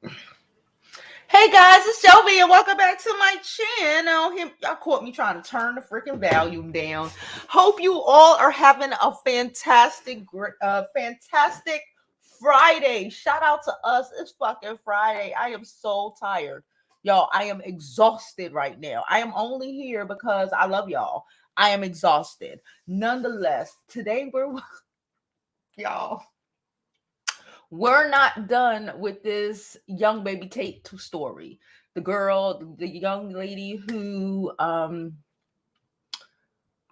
Hey guys, it's Jovi and welcome back to my channel. Y'all caught me trying to turn the freaking volume down. Hope you all are having a fantastic Friday. Shout out to us. It's fucking Friday. I am so tired. Y'all, I am exhausted right now. I am only here because I love y'all. I am exhausted. Nonetheless, today y'all, we're not done with this young baby Tate story. The young lady who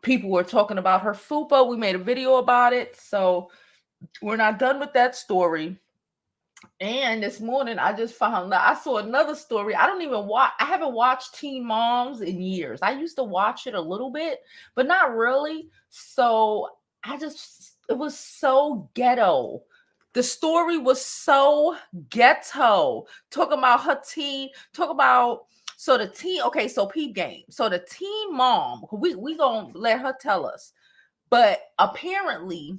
people were talking about her fupa. We made a video about it. So we're not done with that story. And this morning I just found out I saw another story. I haven't watched Teen Moms in years. I used to watch it a little bit, but not really. So it was so ghetto. The story was so ghetto. Talking about her teen, so peep game. So the teen mom, we gonna let her tell us. But apparently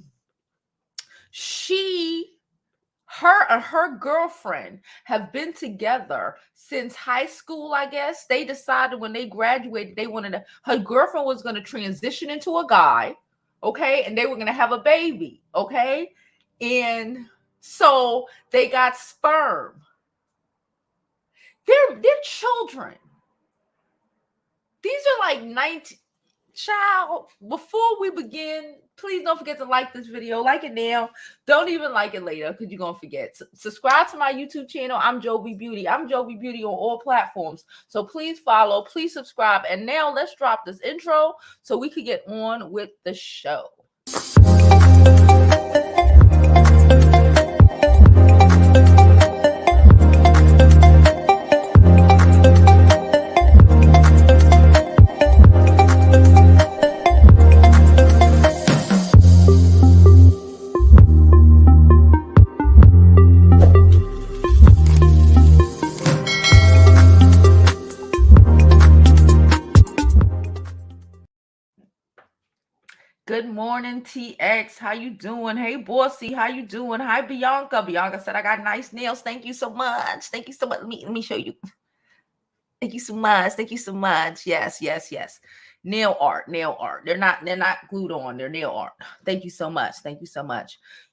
her and her girlfriend have been together since high school, I guess. They decided when they graduated, her girlfriend was going to transition into a guy, okay? And they were going to have a baby, okay? And so they got sperm. They're children. These are like 19. Child, before we begin, please don't forget to like this video. Like it now. Don't even like it later because you're going to forget. Subscribe to my YouTube channel. I'm Jovi Beauty. I'm Jovi Beauty on all platforms. So please follow. Please subscribe. And now let's drop this intro so we could get on with the show. Good morning, TX. How you doing? Hey, Bossy. How you doing? Hi, Bianca. Bianca said, I got nice nails. Thank you so much. Thank you so much. Let me show you. Thank you so much. Thank you so much. Yes. Nail art. They're not glued on. They're nail art. Thank you so much.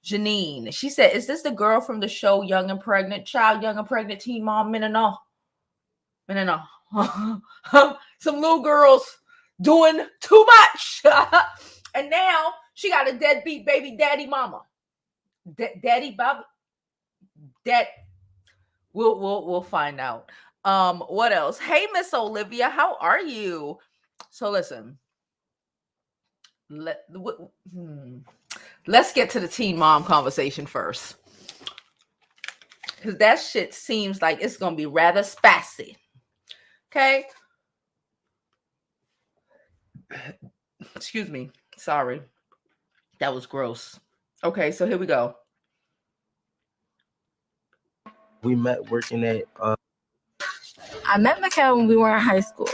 Janine. She said, is this the girl from the show Young and Pregnant? Child, Young and Pregnant, Teen Mom, Minna. Some little girls doing too much. And now she got a deadbeat baby daddy mama. Daddy Bob. We'll find out. What else? Hey, Miss Olivia, how are you? So listen. Let's get to the teen mom conversation first. Because that shit seems like it's gonna be rather spicy. Okay. Excuse me. Sorry. That was gross. Okay, so here we go. We met working at I met Mikhail when we were in high school.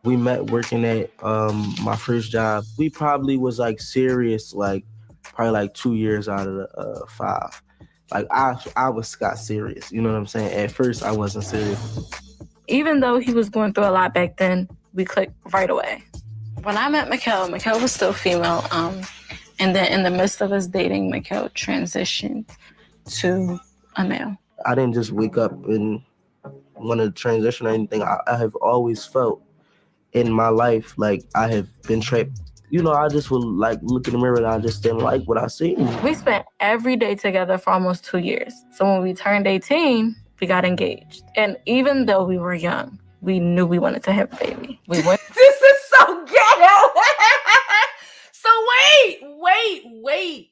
We met working at my first job. We probably was like serious, like probably like 2 years out of the 5. Like I got serious. You know what I'm saying? At first I wasn't serious. Even though he was going through a lot back then, we clicked right away. When I met Mikhail was still female. And then in the midst of us dating, Mikhail transitioned to a male. I didn't just wake up and want to transition or anything. I have always felt in my life like I have been trapped. You know, I just would like look in the mirror and I just didn't like what I see. We spent every day together for almost 2 years. So when we turned 18, we got engaged. And even though we were young, we knew we wanted to have a baby. We went. This is so ghetto. So wait.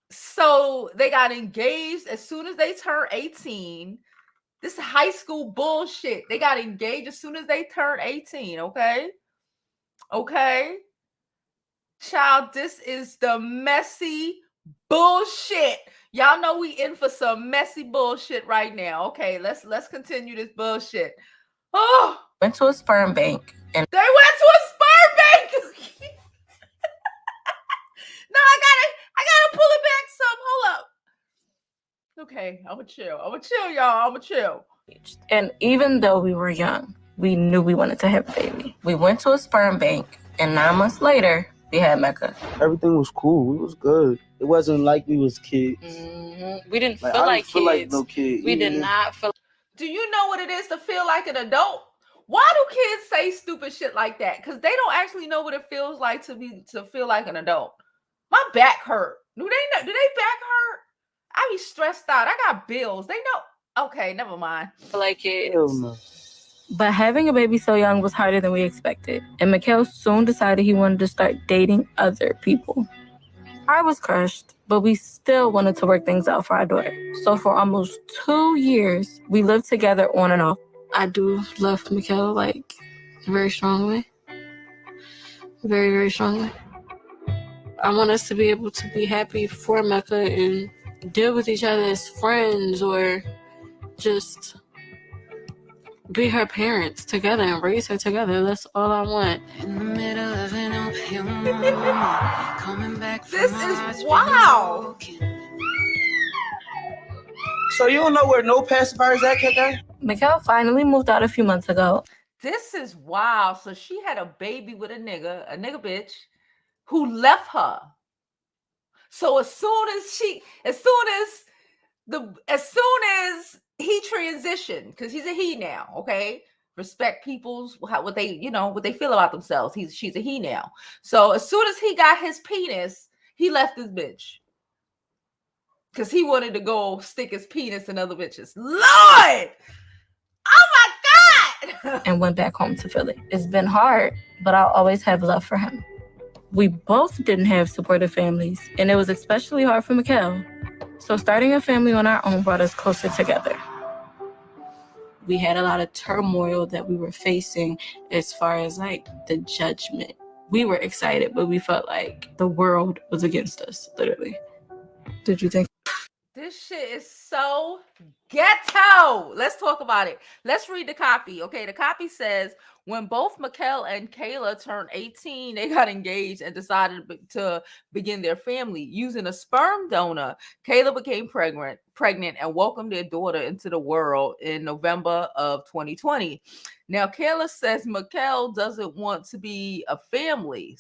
So they got engaged as soon as they turned 18. This high school bullshit. They got engaged as soon as they turned 18, okay? Child, this is the messy bullshit. Y'all know we in for some messy bullshit right now. Okay, let's continue this bullshit. Oh, went to a sperm bank. And they went to a sperm bank. No, I gotta pull it back some. Hold Okay, I'ma chill, y'all. I'ma chill. And even though we were young, we knew we wanted to have a baby. We went to a sperm bank, and 9 months later, we had Mecca. Everything was cool. It was good. It wasn't like we was kids. We didn't feel I like didn't feel kids. like no kid. We did not feel. Do you know what it is to feel like an adult? Why do kids say stupid shit like that? Because they don't actually know what it feels like to feel like an adult. My back hurt. Do they back hurt? I be stressed out. I got bills. They know. Okay, never mind. Like kids. Hell no. But having a baby so young was harder than we expected. And Mikhail soon decided he wanted to start dating other people. I was crushed, but we still wanted to work things out for our daughter. So for almost 2 years, we lived together on and off. I do love Mikhail, like, very strongly. Very, very strongly. I want us to be able to be happy for Mecca and deal with each other as friends, or just be her parents together and raise her together. That's all I want. In the middle of an opium moment, coming back from This is wow. So you don't know where no pacifiers at, Cathy? Mikhail finally moved out a few months ago. This is wild. So she had a baby with a nigga bitch, who left her. So as soon as he transitioned, because he's a he now, okay? Respect people's what they feel about themselves. She's a he now. So as soon as he got his penis, he left this bitch. Because he wanted to go stick his penis in other bitches. Lord! Oh my God! And went back home to Philly. It's been hard, but I'll always have love for him. We both didn't have supportive families, and it was especially hard for Mikhail. So starting a family on our own brought us closer together. We had a lot of turmoil that we were facing as far as like the judgment. We were excited, but we felt like the world was against us, literally. Did you think? This shit is so ghetto. Let's talk about it. Let's read the copy. Okay, the copy says, when both Mikhail and Kayla turned 18, they got engaged and decided to begin their family. Using a sperm donor, Kayla became pregnant and welcomed their daughter into the world in November of 2020. Now, Kayla says Mikhail doesn't want to be a family.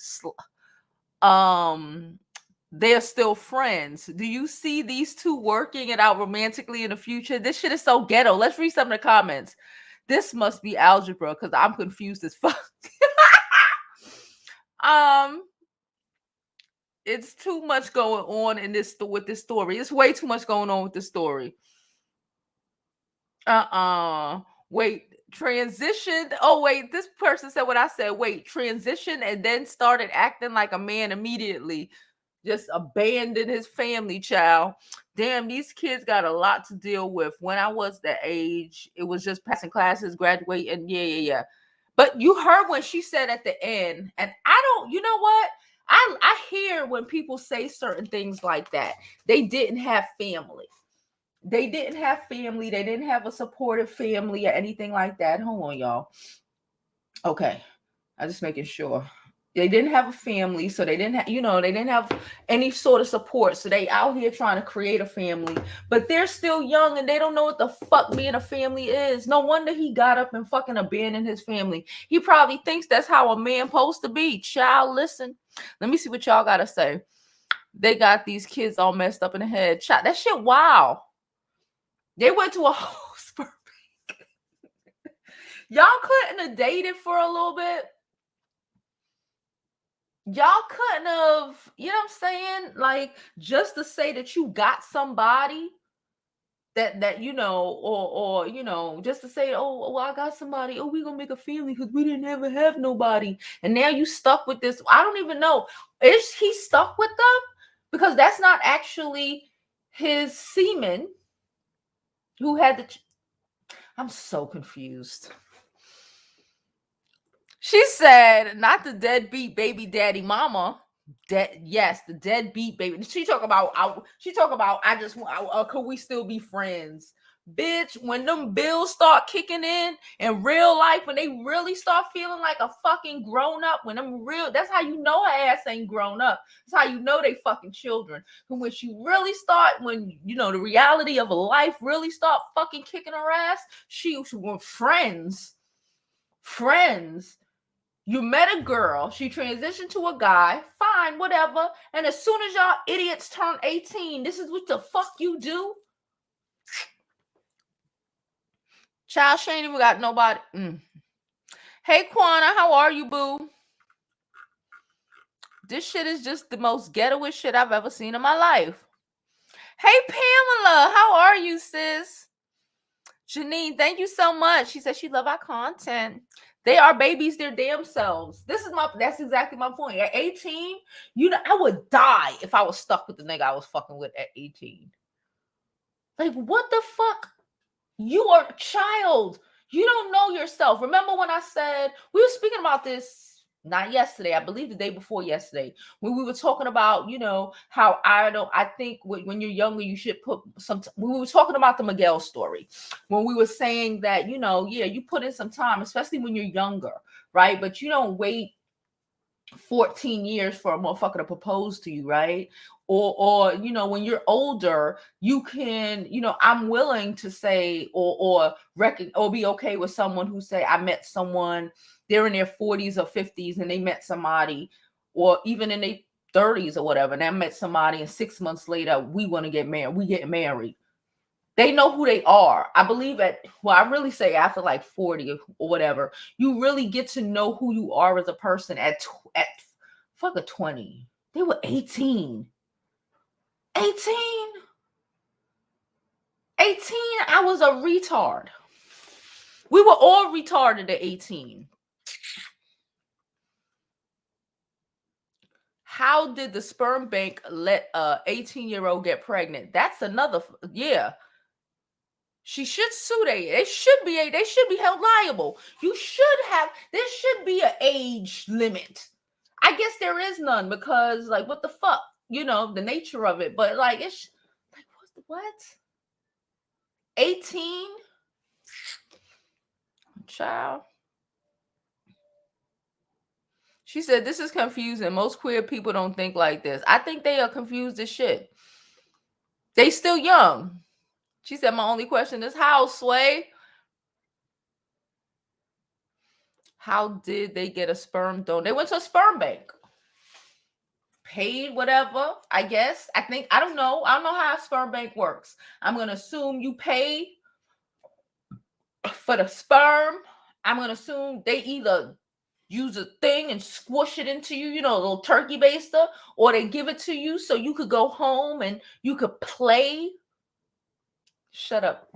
They're still friends. Do you see these two working it out romantically in the future? This shit is so ghetto. Let's read some of the comments. This must be algebra because I'm confused as fuck. It's too much going on in this with this story. It's way too much going on with this story. Wait, transitioned. Oh, wait, this person said what I said. Wait, transitioned and then started acting like a man immediately. Just abandoned his family, child. Damn, these kids got a lot to deal with. When I was that age, it was just passing classes, graduating. Yeah. But you heard when she said at the end, and I don't, you know what? I hear when people say certain things like that. They didn't have family. They didn't have family. They didn't have a supportive family or anything like that. Hold on, y'all. Okay. I'm just making sure. They didn't have a family, so they didn't have, they didn't have any sort of support. So they out here trying to create a family, but they're still young and they don't know what the fuck being a family is. No wonder he got up and fucking abandoned his family. He probably thinks that's how a man supposed to be. Child, listen. Let me see what y'all gotta say. They got these kids all messed up in the head. Child, that shit, wow. They went to a whole sperm bank. Y'all couldn't have dated for a little bit. Y'all couldn't have, you know what I'm saying? Like, just to say that you got somebody that or just to say, oh, I got somebody. Oh, we gonna make a family because we didn't ever have nobody. And now you stuck with this. I don't even know. Is he stuck with them? Because that's not actually his semen who had the... I'm so confused. She said, not the deadbeat baby daddy mama. Yes, the deadbeat baby. She talk about, could we still be friends? Bitch, when them bills start kicking in real life, when they really start feeling like a fucking grown up, that's how you know her ass ain't grown up. That's how you know they fucking children. And when she really start, when you know the reality of a life really start fucking kicking her ass, she was friends. You met a girl, she transitioned to a guy, fine, whatever. And as soon as y'all idiots turn 18, this is what the fuck you do? Child, she ain't even got nobody. Hey, Quana, how are you, boo? This shit is just the most ghettoest shit I've ever seen in my life. Hey, Pamela, how are you, sis? Janine, thank you so much. She said she love our content. They are babies their damn selves. That's exactly my point. At 18, I would die if I was stuck with the nigga I was fucking with at 18. Like, what the fuck? You are a child. You don't know yourself. Remember when I said, we were speaking about this, not yesterday, I believe the day before yesterday, when we were talking about, how I think when you're younger, you should put we were talking about the Miguel story, when we were saying that, you put in some time, especially when you're younger, right? But you don't wait 14 years for a motherfucker to propose to you, right? Or when you're older, you can, I'm willing to say or be okay with someone who say, I met someone, they're in their 40s or 50s and they met somebody, or even in their 30s or whatever, and I met somebody and 6 months later we want to get married. We get married. They know who they are. I believe I really say after like 40 or whatever, you really get to know who you are as a person at fucking 20. They were 18. 18, I was a retard. We were all retarded at 18. How did the sperm bank let a 18-year-old get pregnant? That's another, yeah. She should sue they should be held liable. There should be an age limit. I guess there is none because, like, what the fuck? The nature of it. But like, it's like, what? 18? Child. She said, this is confusing. Most queer people don't think like this. I think they are confused as shit. They still young. She said, my only question is how, Sway? How did they get a sperm donor? They went to a sperm bank. Paid whatever, I guess. I don't know how a sperm bank works. I'm going to assume you pay for the sperm. I'm going to assume they either use a thing and squish it into you, a little turkey baster, or they give it to you so you could go home and you could play. Shut up,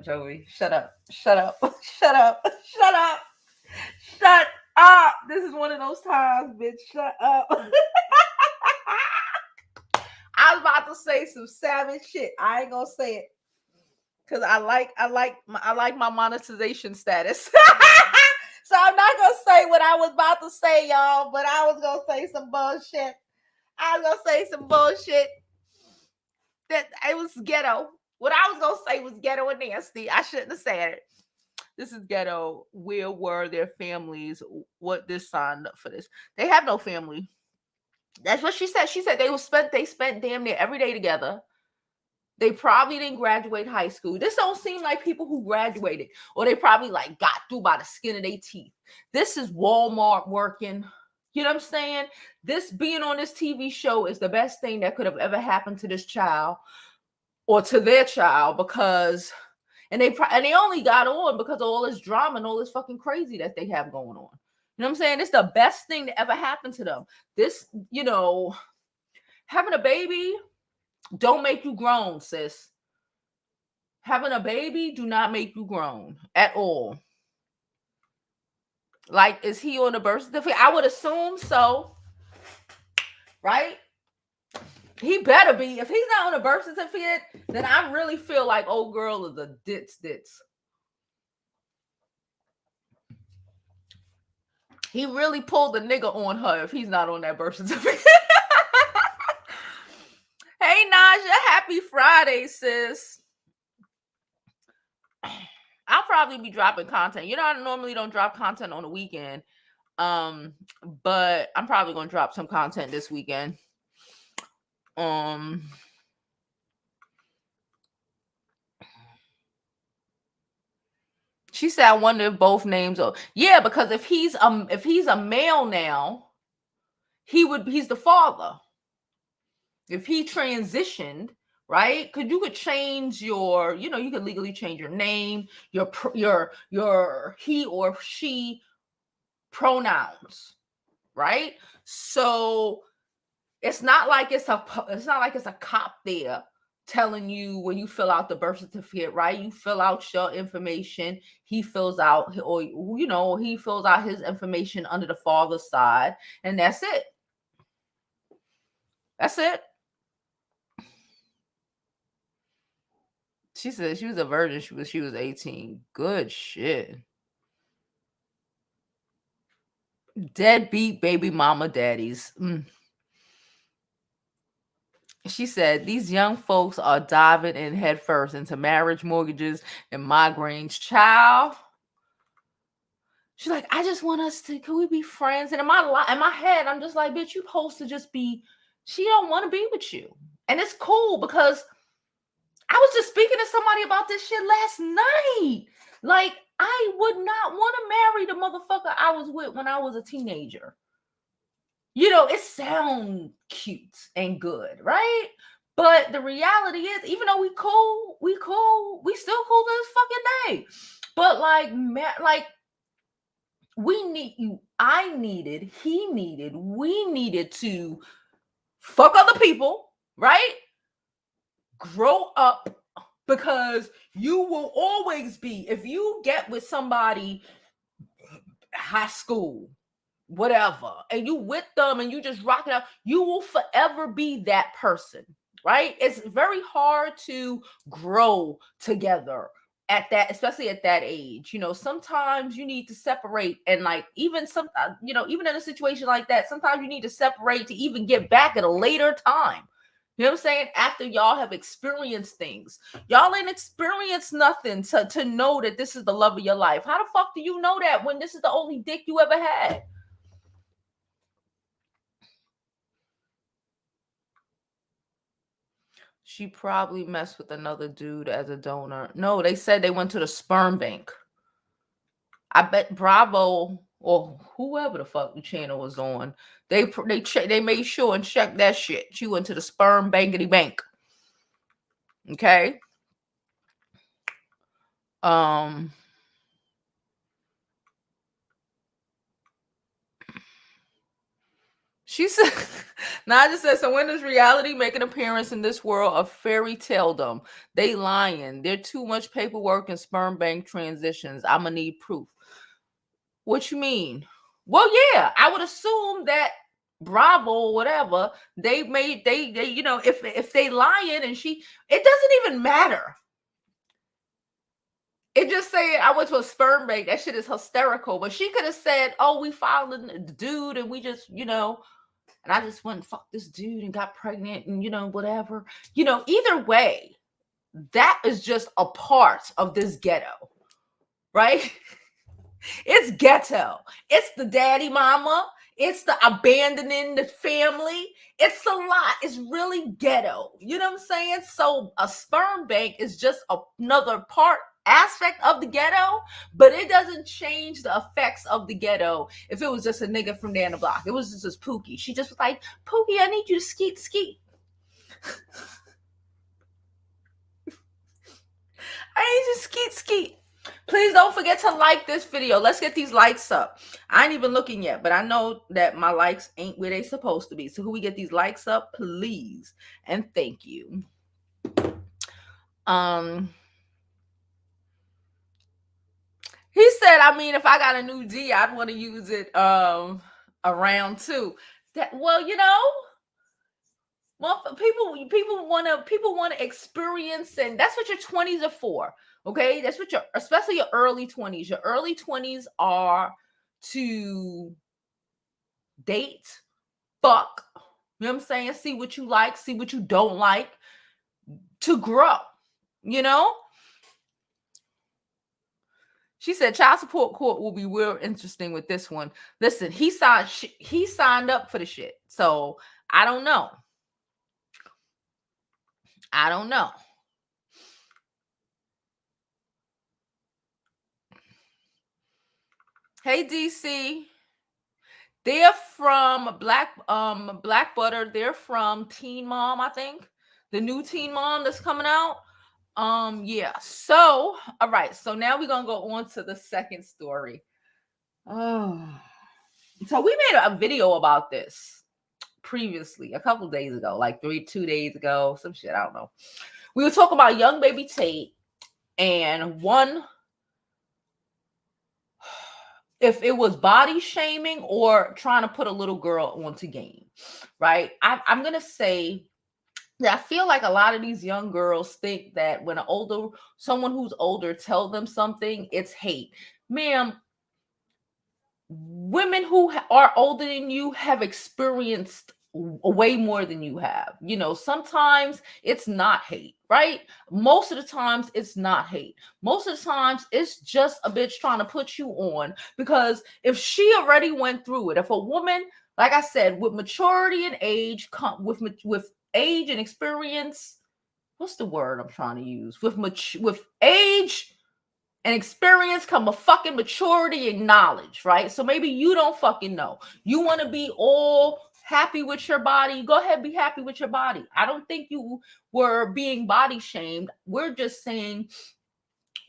Joey. Shut up. This is one of those times, bitch. Shut up. I was about to say some savage shit. I ain't gonna say it because I like my monetization status. So I'm not gonna say what I was about to say, y'all. But I was gonna say some bullshit. That it was ghetto. What I was gonna say was ghetto and nasty. I shouldn't have said it. This is ghetto. Where were their families? What this signed up for this? They have no family. That's what she said. She said they spent damn near every day together. They probably didn't graduate high school. This don't seem like people who graduated, or they probably like got through by the skin of their teeth. This is Walmart working. You know what I'm saying? This being on this TV show is the best thing that could have ever happened to this child or to their child, because and they only got on because of all this drama and all this fucking crazy that they have going on. You know what I'm saying? It's the best thing that ever happened to them. This, having a baby don't make you grown, sis. Having a baby do not make you grown at all. Like, is he on the birth certificate? I would assume so. Right? He better be. If he's not on the birth certificate, then I really feel like old girl is a ditz. He really pulled the nigga on her if he's not on that birth certificate. Hey, Naja, happy Friday, sis. I'll probably be dropping content. You know, I normally don't drop content on the weekend. But I'm probably gonna drop some content this weekend. She said, I wonder if both names are, yeah, because if he's a male now, he's the father. If he transitioned, right? Because you could change your, you could legally change your name, your he or she pronouns, right? So it's not like it's a cop there telling you when you fill out the birth certificate, right? You fill out your information, he fills out, or he fills out his information under the father's side, and that's it. That's it. She said she was a virgin. She was 18. Good shit. Deadbeat baby mama daddies. She said these young folks are diving in headfirst into marriage, mortgages, and migraines. Child. She's like, I just want us to, can we be friends? And in my head, I'm just like, bitch, you supposed to just be, she don't want to be with you. And it's cool because I was just speaking to somebody about this shit last night. Like, I would not want to marry the motherfucker I was with when I was a teenager. It sounds cute and good, right? But the reality is, even though we still cool to this fucking day. But we needed to fuck other people, right? Grow up, because you will always be, if you get with somebody high school, whatever, and you with them and you just rock it out, you will forever be that person, right? It's very hard to grow together especially at that age. Sometimes you need to separate, and even even in a situation like that, sometimes you need to separate to even get back at a later time. You know what I'm saying? After y'all have experienced things. Y'all ain't experienced nothing to know that this is the love of your life. How the fuck do you know that when this is the only dick you ever had? She probably messed with another dude as a donor. No, they said they went to the sperm bank. I bet Bravo or whoever the fuck the channel was on, they made sure and checked that shit. She went to the sperm bankity bank. Okay. She said, Naja said, so when does reality make an appearance in this world of fairy taledom? They lying. They're too much paperwork and sperm bank transitions. I'ma need proof. What you mean? Well, yeah, I would assume that Bravo or whatever, they if they lying and it doesn't even matter. It just saying I went to a sperm bank. That shit is hysterical. But she could have said, oh, we found the dude and we just, and I just went and fucked this dude and got pregnant and, whatever. Either way, that is just a part of this ghetto, right? It's ghetto. It's the daddy mama. It's the abandoning the family. It's a lot. It's really ghetto. You know what I'm saying? So a sperm bank is just another aspect of the ghetto, but it doesn't change the effects of the ghetto. If it was just a nigga from down the block, it was just Pookie. She just was like, Pookie, I need you to skeet. I need you to skeet. Please don't forget to like this video. Let's get these likes up. I ain't even looking yet, but I know that my likes ain't where they supposed to be. So who we get these likes up, please, and thank you. He said, I mean, if I got a new D, I'd want to use it around too. Well, people want to experience, and that's what your 20s are for. Okay, that's what especially your early 20s. Your early 20s are to date, fuck. You know what I'm saying? See what you like, see what you don't like, to grow. She said child support court will be real interesting with this one. Listen, he signed up for the shit. So I don't know. I don't know. Hey DC. They're from Black Butter. They're from Teen Mom, I think. The new Teen Mom that's coming out. Yeah. So, all right. So now we're gonna go on to the second story. Oh, so we made a video about this previously, a couple days ago, like 2 days ago, some shit. I don't know. We were talking about young baby Tate and if it was body shaming or trying to put a little girl onto game, right? I'm gonna say that I feel like a lot of these young girls think that when someone who's older tell them something, it's hate. Ma'am, women who are older than you have experienced way more than you have. You know, sometimes it's not hate, right? Most of the times it's not hate. Most of the times it's just a bitch trying to put you on, because if she already went through it, if a woman, like I said, with maturity and age, with age and experience, what's the word I'm trying to use? With age and experience come a fucking maturity and knowledge, right? So maybe you don't fucking know. You want to be all happy with your body. Go ahead, be happy with your body. I don't think you were being body shamed. We're just saying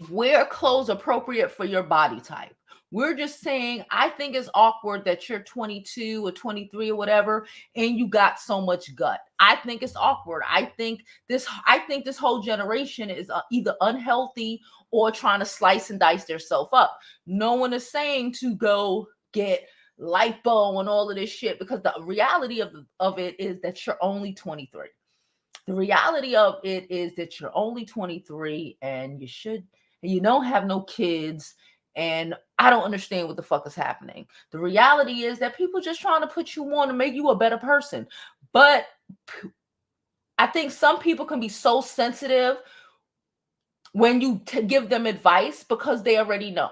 wear clothes appropriate for your body type. We're just saying, I think it's awkward that you're 22 or 23 or whatever, and you got so much gut. I think it's awkward. I think this whole generation is either unhealthy or trying to slice and dice themselves up. No one is saying to go get lipo and all of this shit, because the reality of it is that you're only 23. The reality of it is that you're only 23 and you don't have no kids, and I don't understand what the fuck is happening. The reality is that people just trying to put you on to make you a better person. But I think some people can be so sensitive when you give them advice because they already know.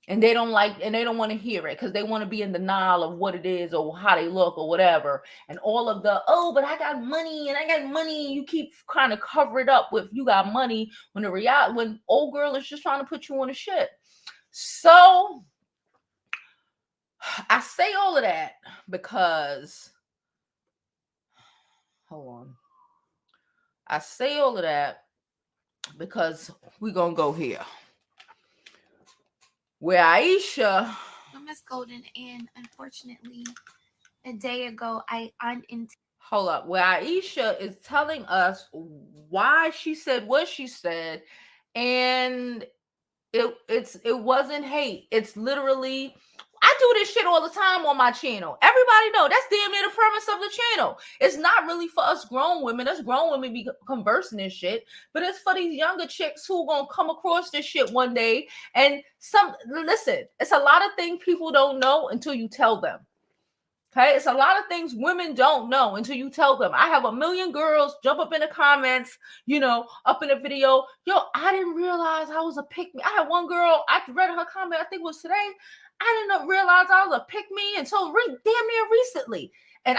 And they don't want to hear it because they want to be in denial of what it is or how they look or whatever. And all of but I got money and I got money. You keep kind of cover it up with you got money when when old girl is just trying to put you on a shit. So I say all of that because, hold on. I say all of that because we're going to go here. Where Aisha Miss Golden, and unfortunately, a day ago, hold up. Where Aisha is telling us why she said what she said, and it wasn't hate. It's literally, I do this shit all the time on my channel. Everybody know that's damn near the premise of the channel. It's not really for us grown women. Us grown women be conversing this shit, but it's for these younger chicks who gonna come across this shit one day. And listen, it's a lot of things people don't know until you tell them. Okay, it's a lot of things women don't know until you tell them. I have a million girls jump up in the comments, up in the video. Yo, I didn't realize I was a pick me. I had one girl, I read her comment, I think it was today. I didn't realize I was a pick me until damn near recently. And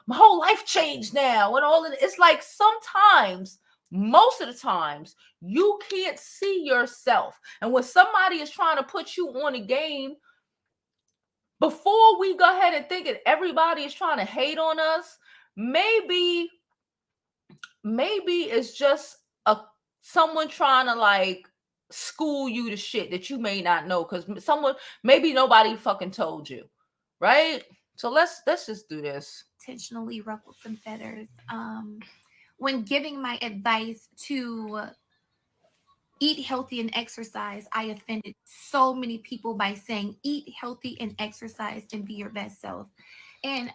my whole life changed now and all of it. It's like sometimes, most of the times, you can't see yourself. And when somebody is trying to put you on a game, before we go ahead and think that everybody is trying to hate on us, maybe it's just someone trying to like school you to shit that you may not know, because maybe nobody fucking told you, right? So let's just do this. Intentionally ruffled some feathers. When giving my advice to eat healthy and exercise, I offended so many people by saying eat healthy and exercise and be your best self. And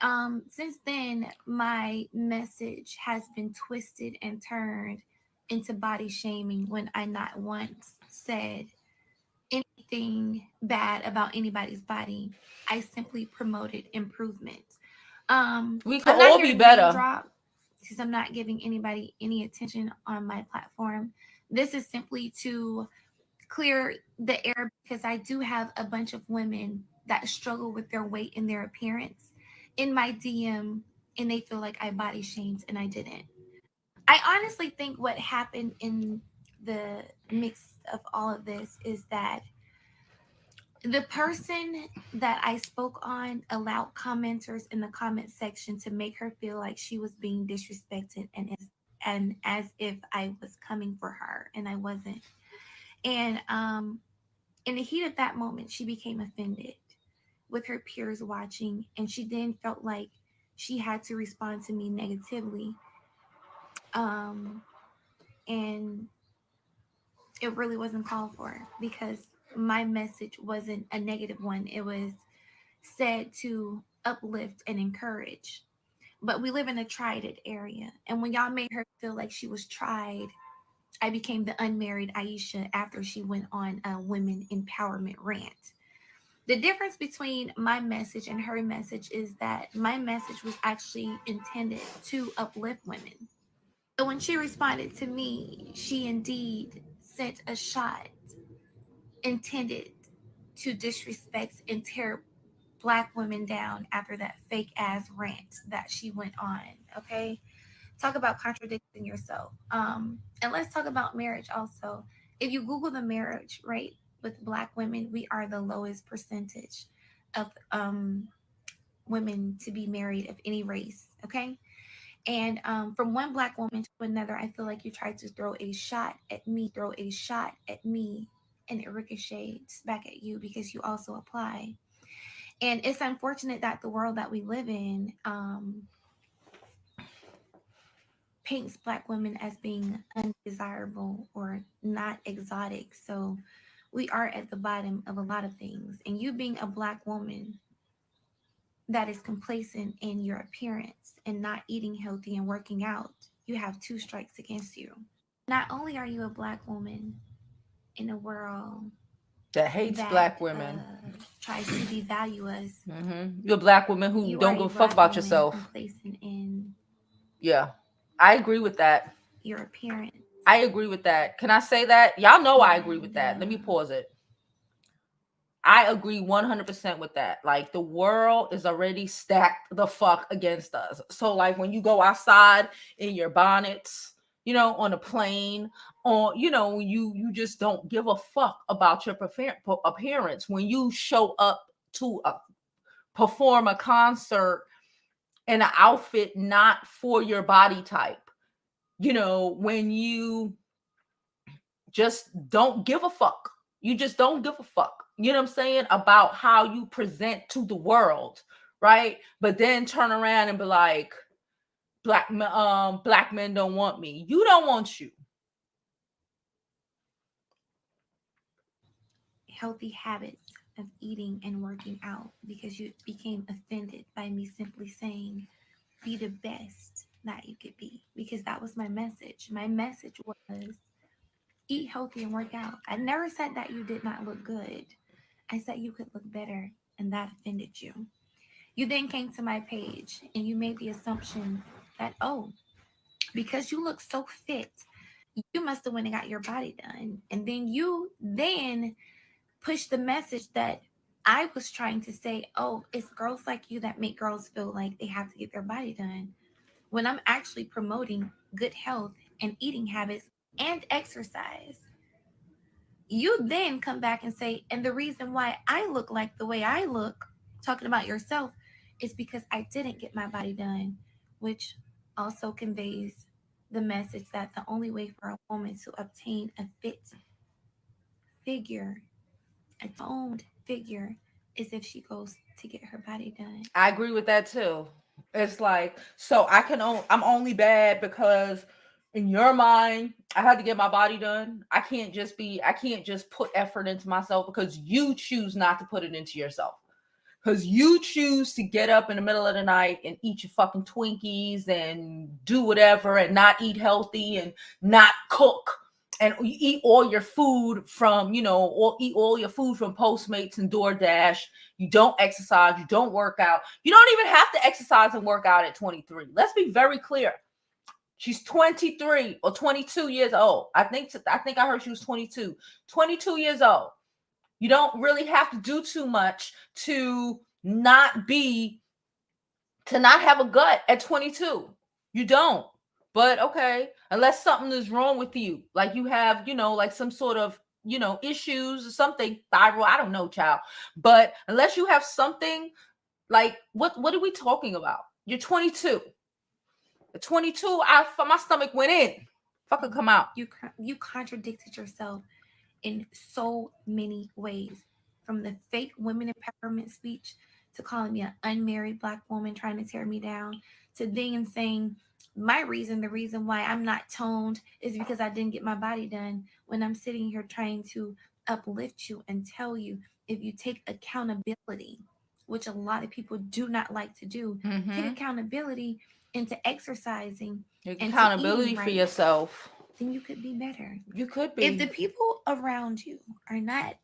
since then, my message has been twisted and turned into body shaming when I not once said anything bad about anybody's body. I simply promoted improvement. We could all be better. Because I'm not giving anybody any attention on my platform. This is simply to clear the air because I do have a bunch of women that struggle with their weight and their appearance in my DM, and they feel like I body shamed, and I didn't. I honestly think what happened in the mix of all of this is that the person that I spoke on allowed commenters in the comment section to make her feel like she was being disrespected and as if I was coming for her, and I wasn't. And in the heat of that moment, she became offended with her peers watching, and she then felt like she had to respond to me negatively. And it really wasn't called for because my message wasn't a negative one. It was said to uplift and encourage. But we live in a tried area. And when y'all made her feel like she was tried, I became the unmarried Aisha after she went on a women empowerment rant. The difference between my message and her message is that my message was actually intended to uplift women. So when she responded to me, she indeed sent a shot intended to disrespect and tear Black women down after that fake ass rant that she went on. Okay. Talk about contradicting yourself. And let's talk about marriage also. If you Google the marriage rate with Black women, we are the lowest percentage of women to be married of any race. Okay. And from one Black woman to another, I feel like you tried to throw a shot at me, and it ricochets back at you because you also apply. And it's unfortunate that the world that we live in paints Black women as being undesirable or not exotic. So we are at the bottom of a lot of things. And you being a Black woman that is complacent in your appearance and not eating healthy and working out, you have two strikes against you. Not only are you a Black woman in a world that hates Black women, tries to devalue us. You're a Black woman who don't give a fuck about yourself. Complacent in I agree with that. Your appearance. I agree with that. Can I say that? Y'all know I agree with that. Let me pause it. I agree 100% with that. Like, the world is already stacked the fuck against us. So like when you go outside in your bonnets, on a plane, or you just don't give a fuck about your appearance. When you show up to perform a concert in an outfit not for your body type, when you just don't give a fuck. You just don't give a fuck. You know what I'm saying? About how you present to the world, right? But then turn around and be like, black men don't want me. You don't want you. Healthy habits of eating and working out because you became offended by me simply saying, be the best that you could be, because that was my message. My message was eat healthy and work out. I never said that you did not look good. I said you could look better, and that offended you. You then came to my page and you made the assumption that, because you look so fit, you must have went and got your body done. And then you pushed the message that I was trying to say, it's girls like you that make girls feel like they have to get their body done. When I'm actually promoting good health and eating habits and exercise. You then come back and say, and the reason why I look like the way I look, talking about yourself, is because I didn't get my body done, which also conveys the message that the only way for a woman to obtain a fit figure, a toned figure, is if she goes to get her body done. I agree with that too. It's like, so I'm only bad because in your mind, I had to get my body done. I can't just put effort into myself because you choose not to put it into yourself. Because you choose to get up in the middle of the night and eat your fucking Twinkies and do whatever and not eat healthy and not cook and you eat all your food from, or eat all your food from Postmates and DoorDash. You don't exercise. You don't work out. You don't even have to exercise and work out at 23. Let's be very clear. She's 23 or 22 years old. I think I heard she was 22. 22 years old. You don't really have to do too much to not have a gut at 22. You don't. But okay, unless something is wrong with you, like you have, like some sort of, issues or something, thyroid, I don't know, child. But unless you have something, like what are we talking about? You're 22. At 22, my stomach went in. Fucking come out. You contradicted yourself in so many ways, from the fake women empowerment speech to calling me an unmarried Black woman trying to tear me down, to then saying the reason why I'm not toned is because I didn't get my body done, when I'm sitting here trying to uplift you and tell you, if you take accountability, which a lot of people do not like to do, take accountability into exercising, accountability for yourself, then you could be better. You could be. If the people around you are not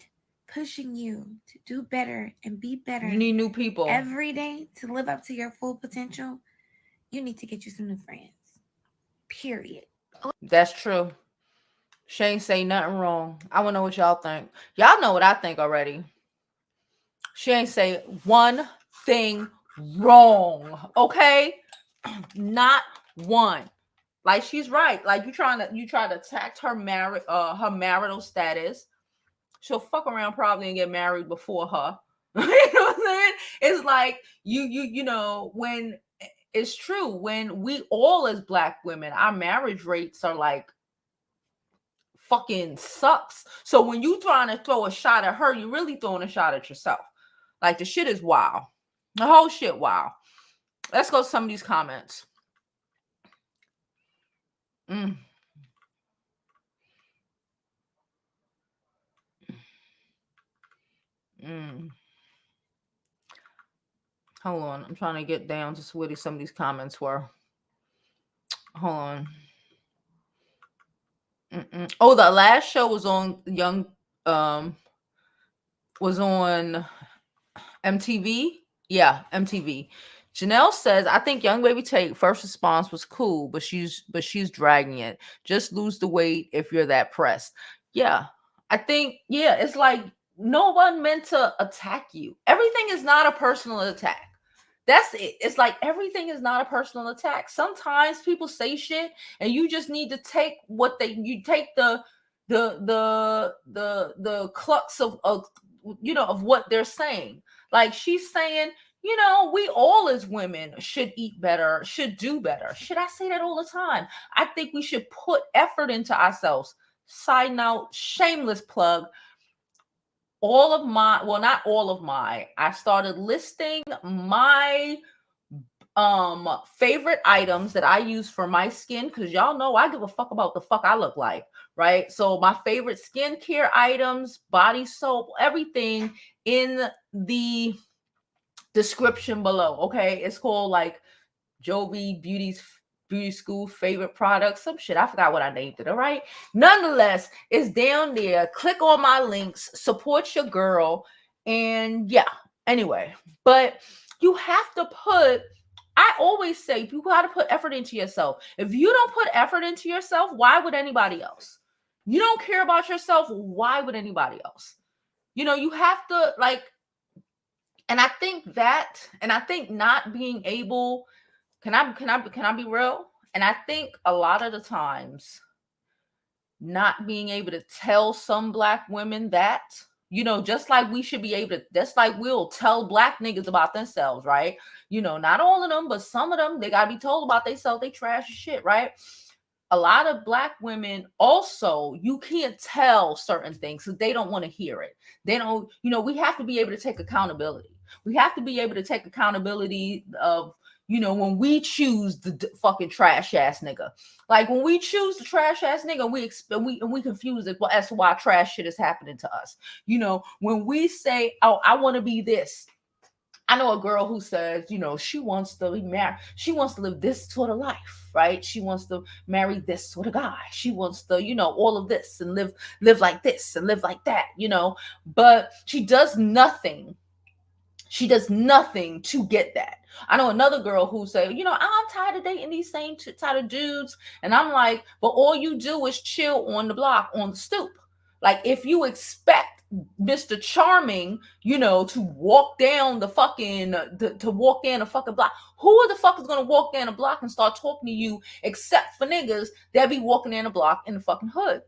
pushing you to do better and be better, you need new people every day to live up to your full potential. You need to get you some new friends. Period. That's true. She ain't say nothing wrong. I want to know what y'all think. Y'all know what I think already. She ain't say one thing wrong. Okay? Not one. Like, she's right. Like, you try to attack her marital status. She'll fuck around probably and get married before her. You know what I'm saying? It's like you know, when it's true, when we all as Black women, our marriage rates are like fucking sucks. So when you trying to throw a shot at her, you're really throwing a shot at yourself. Like, the shit is wild. The whole shit wild. Let's go to some of these comments. Hold on. I'm trying to get down to where some of these comments were. Hold on. Oh, the last show was on was on MTV. Yeah, MTV. Janelle says, I think Young Baby Tate first response was cool, but she's dragging it. Just lose the weight if you're that pressed. Yeah, I think, yeah, it's like no one meant to attack you. Everything is not a personal attack. That's it. It's like everything is not a personal attack. Sometimes people say shit and you just need to take the crux of what they're saying. Like, she's saying, we all as women should eat better, should do better. Should I say that all the time? I think we should put effort into ourselves. Side note, shameless plug. Not all of my, I started listing my favorite items that I use for my skin, because y'all know I give a fuck about the fuck I look like, right? So my favorite skincare items, body soap, everything in the description below. Okay, it's called like Jovi Beauty School favorite products, some shit. I forgot what I named it. All right. Nonetheless, it's down there. Click on my links, support your girl. And yeah, anyway, but you have to I always say you got to put effort into yourself. If you don't put effort into yourself, why would anybody else? You don't care about yourself, why would anybody else? You have to, like, and I think not being able, can I be real? And I think a lot of the times not being able to tell some Black women that, just like we should be able to, just like we'll tell Black niggas about themselves, right? Not all of them, but some of them, they gotta be told about themselves. They trash as shit, right? A lot of Black women also, you can't tell certain things because they don't want to hear it. They don't, we have to be able to take accountability. We have to be able to take accountability of, when we choose the fucking trash ass nigga. Like, when we choose the trash ass nigga, we confuse it as to why trash shit is happening to us. When we say, oh, I want to be this. I know a girl who says, she wants to be married. She wants to live this sort of life, right? She wants to marry this sort of guy. She wants to, all of this and live like this and live like that, but she does nothing. She does nothing to get that. I know another girl who say, you know, I'm tired of dating these same type of dudes. And I'm like, but all you do is chill on the block, on the stoop. Like, if you expect Mr. Charming, you know, to walk down the fucking, to walk down the fucking block, who the fuck is going to walk down the block and start talking to you except for niggas that be walking down the block in the fucking hood?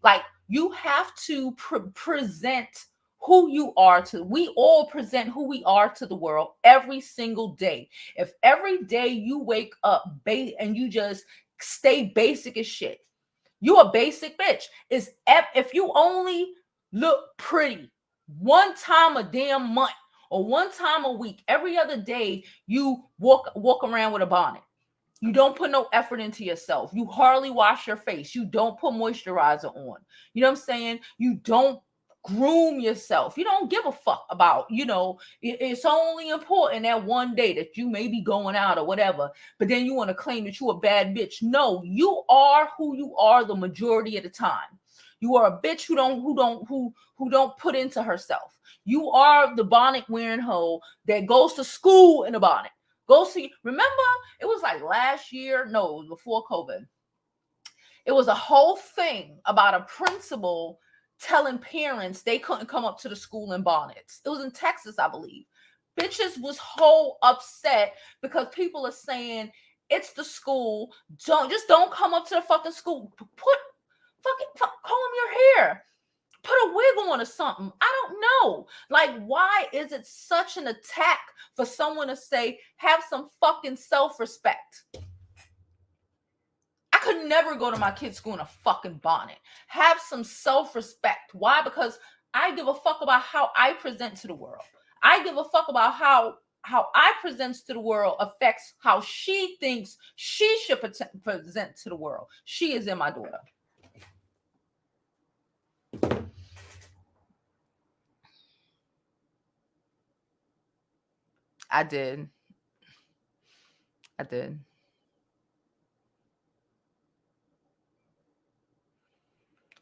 Like, you have to present who you are to. We all present who we are to the world every single day. If every day you wake up and you just stay basic as shit, you a basic bitch. If you only look pretty one time a damn month or one time a week, every other day you walk around with a bonnet. You don't put no effort into yourself. You hardly wash your face. You don't put moisturizer on. You know what I'm saying? You don't groom yourself. You don't give a fuck about, you know, it's only important that one day that you may be going out or whatever, but then you want to claim that you a bad bitch. No, you are who you are the majority of the time. You are a bitch who don't put into herself. You are the bonnet wearing hoe that goes to school in a bonnet. Go see, remember, it was like last year, no, it was before COVID. It was a whole thing about a principal telling parents they couldn't come up to the school in bonnets. It was in Texas, I believe. Bitches was whole upset because people are saying it's the school. Don't come up to the fucking school. Comb your hair. Put a wig on or something. I don't know. Like, why is it such an attack for someone to say, have some fucking self-respect? I could never go to my kid's school in a fucking bonnet. Have some self-respect. Why? Because I give a fuck about how I present to the world. I give a fuck about how I present to the world affects how she thinks she should present to the world. She is in my daughter. I did.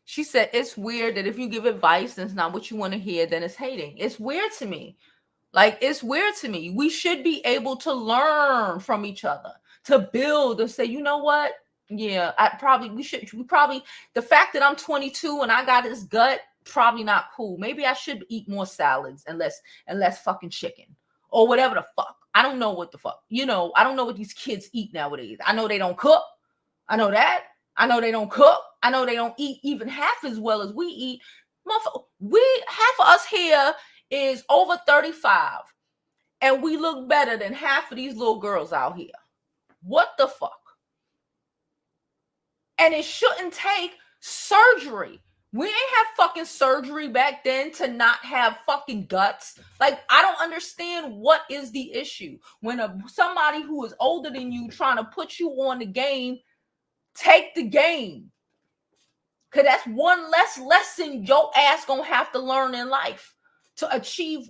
She said, it's weird that if you give advice and it's not what you want to hear, then it's hating. It's weird to me. Like, it's weird to me. We should be able to learn from each other, to build, and say, you know what? Yeah, the fact that I'm 22 and I got this gut, probably not cool. Maybe I should eat more salads and less fucking chicken or whatever the fuck. I don't know what the fuck. You know, I don't know what these kids eat nowadays. I know they don't cook. I know that. I know they don't cook. I know they don't eat even half as well as we eat. Half of us here is over 35, and we look better than half of these little girls out here. What the fuck? And it shouldn't take surgery. We ain't have fucking surgery back then to not have fucking guts. Like, I don't understand what is the issue when somebody who is older than you trying to put you on the game. Take the game. Because that's one less lesson your ass gonna have to learn in life to achieve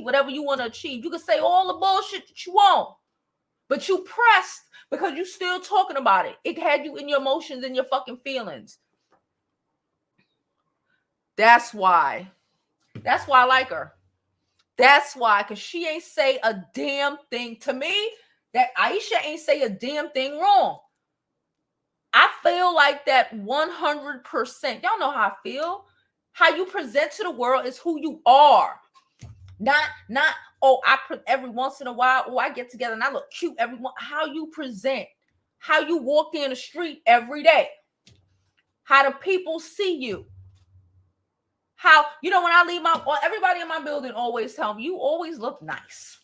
whatever you want to achieve. You can say all the bullshit that you want, but you pressed because you still talking about it. It had you in your emotions and your fucking feelings. That's why I like her. That's why, because she ain't say a damn thing to me. That Aisha ain't say a damn thing wrong. I feel like that 100%. Y'all know how I feel. How you present to the world is who you are. Not, every once in a while, I get together and I look cute. How you present. How you walk in the street every day. How do people see you? How, when I leave everybody in my building always tell me, you always look nice.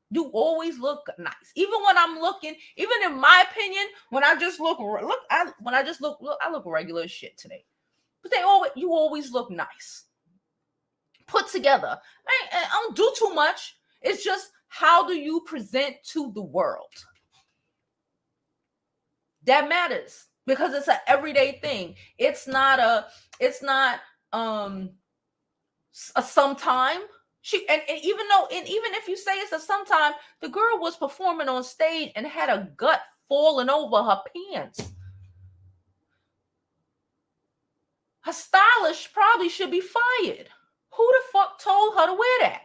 You always look nice. Even when I'm looking, even in my opinion, when I just look, I look regular as shit today. But you always look nice. Put together. I don't do too much. It's just, how do you present to the world? That matters, because it's an everyday thing. It's not a sometime. Even if you say it's a sometime, the girl was performing on stage and had a gut falling over her pants. Her stylist probably should be fired. Who the fuck told her to wear that?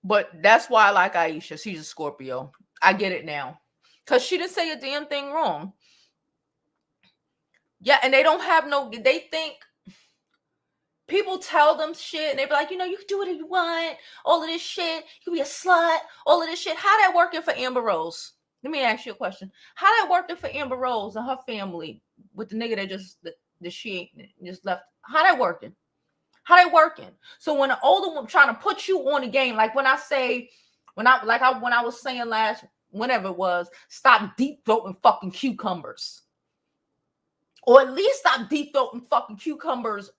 But that's why I like Aisha. She's a Scorpio. I get it now. Because she didn't say a damn thing wrong. Yeah, and they don't have no, they think people tell them shit and they be like, you know, you can do whatever you want, all of this shit, you can be a slut, all of this shit. How that working for Amber Rose? Let me ask you a question. How that working for Amber Rose and her family with the nigga that she just left? How that working? How they working? So when an older woman trying to put you on the game, like when I was saying last, whenever it was, stop deep throating fucking cucumbers. Or at least stop deep throating fucking cucumbers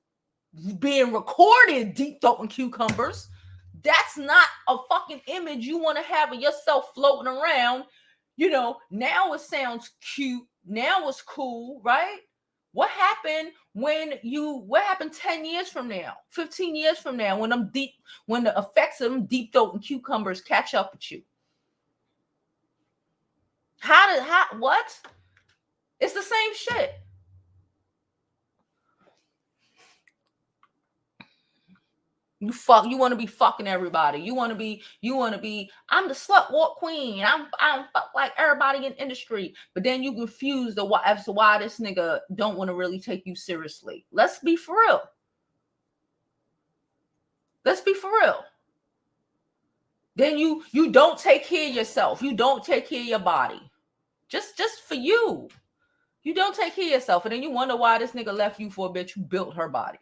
being recorded deep throating cucumbers. That's not a fucking image you want to have of yourself floating around. You know, now it sounds cute. Now it's cool, right? What happened 10 years from now, 15 years from now, when the effects of them deep throating cucumbers catch up with you? What? It's the same shit. You want to be fucking everybody. You want to be, I'm the slut walk queen. I'm fuck like everybody in the industry. But then you confuse as to why this nigga don't want to really take you seriously. Let's be for real. Then you don't take care of yourself. You don't take care of your body. Just for you. You don't take care of yourself. And then you wonder why this nigga left you for a bitch who built her body.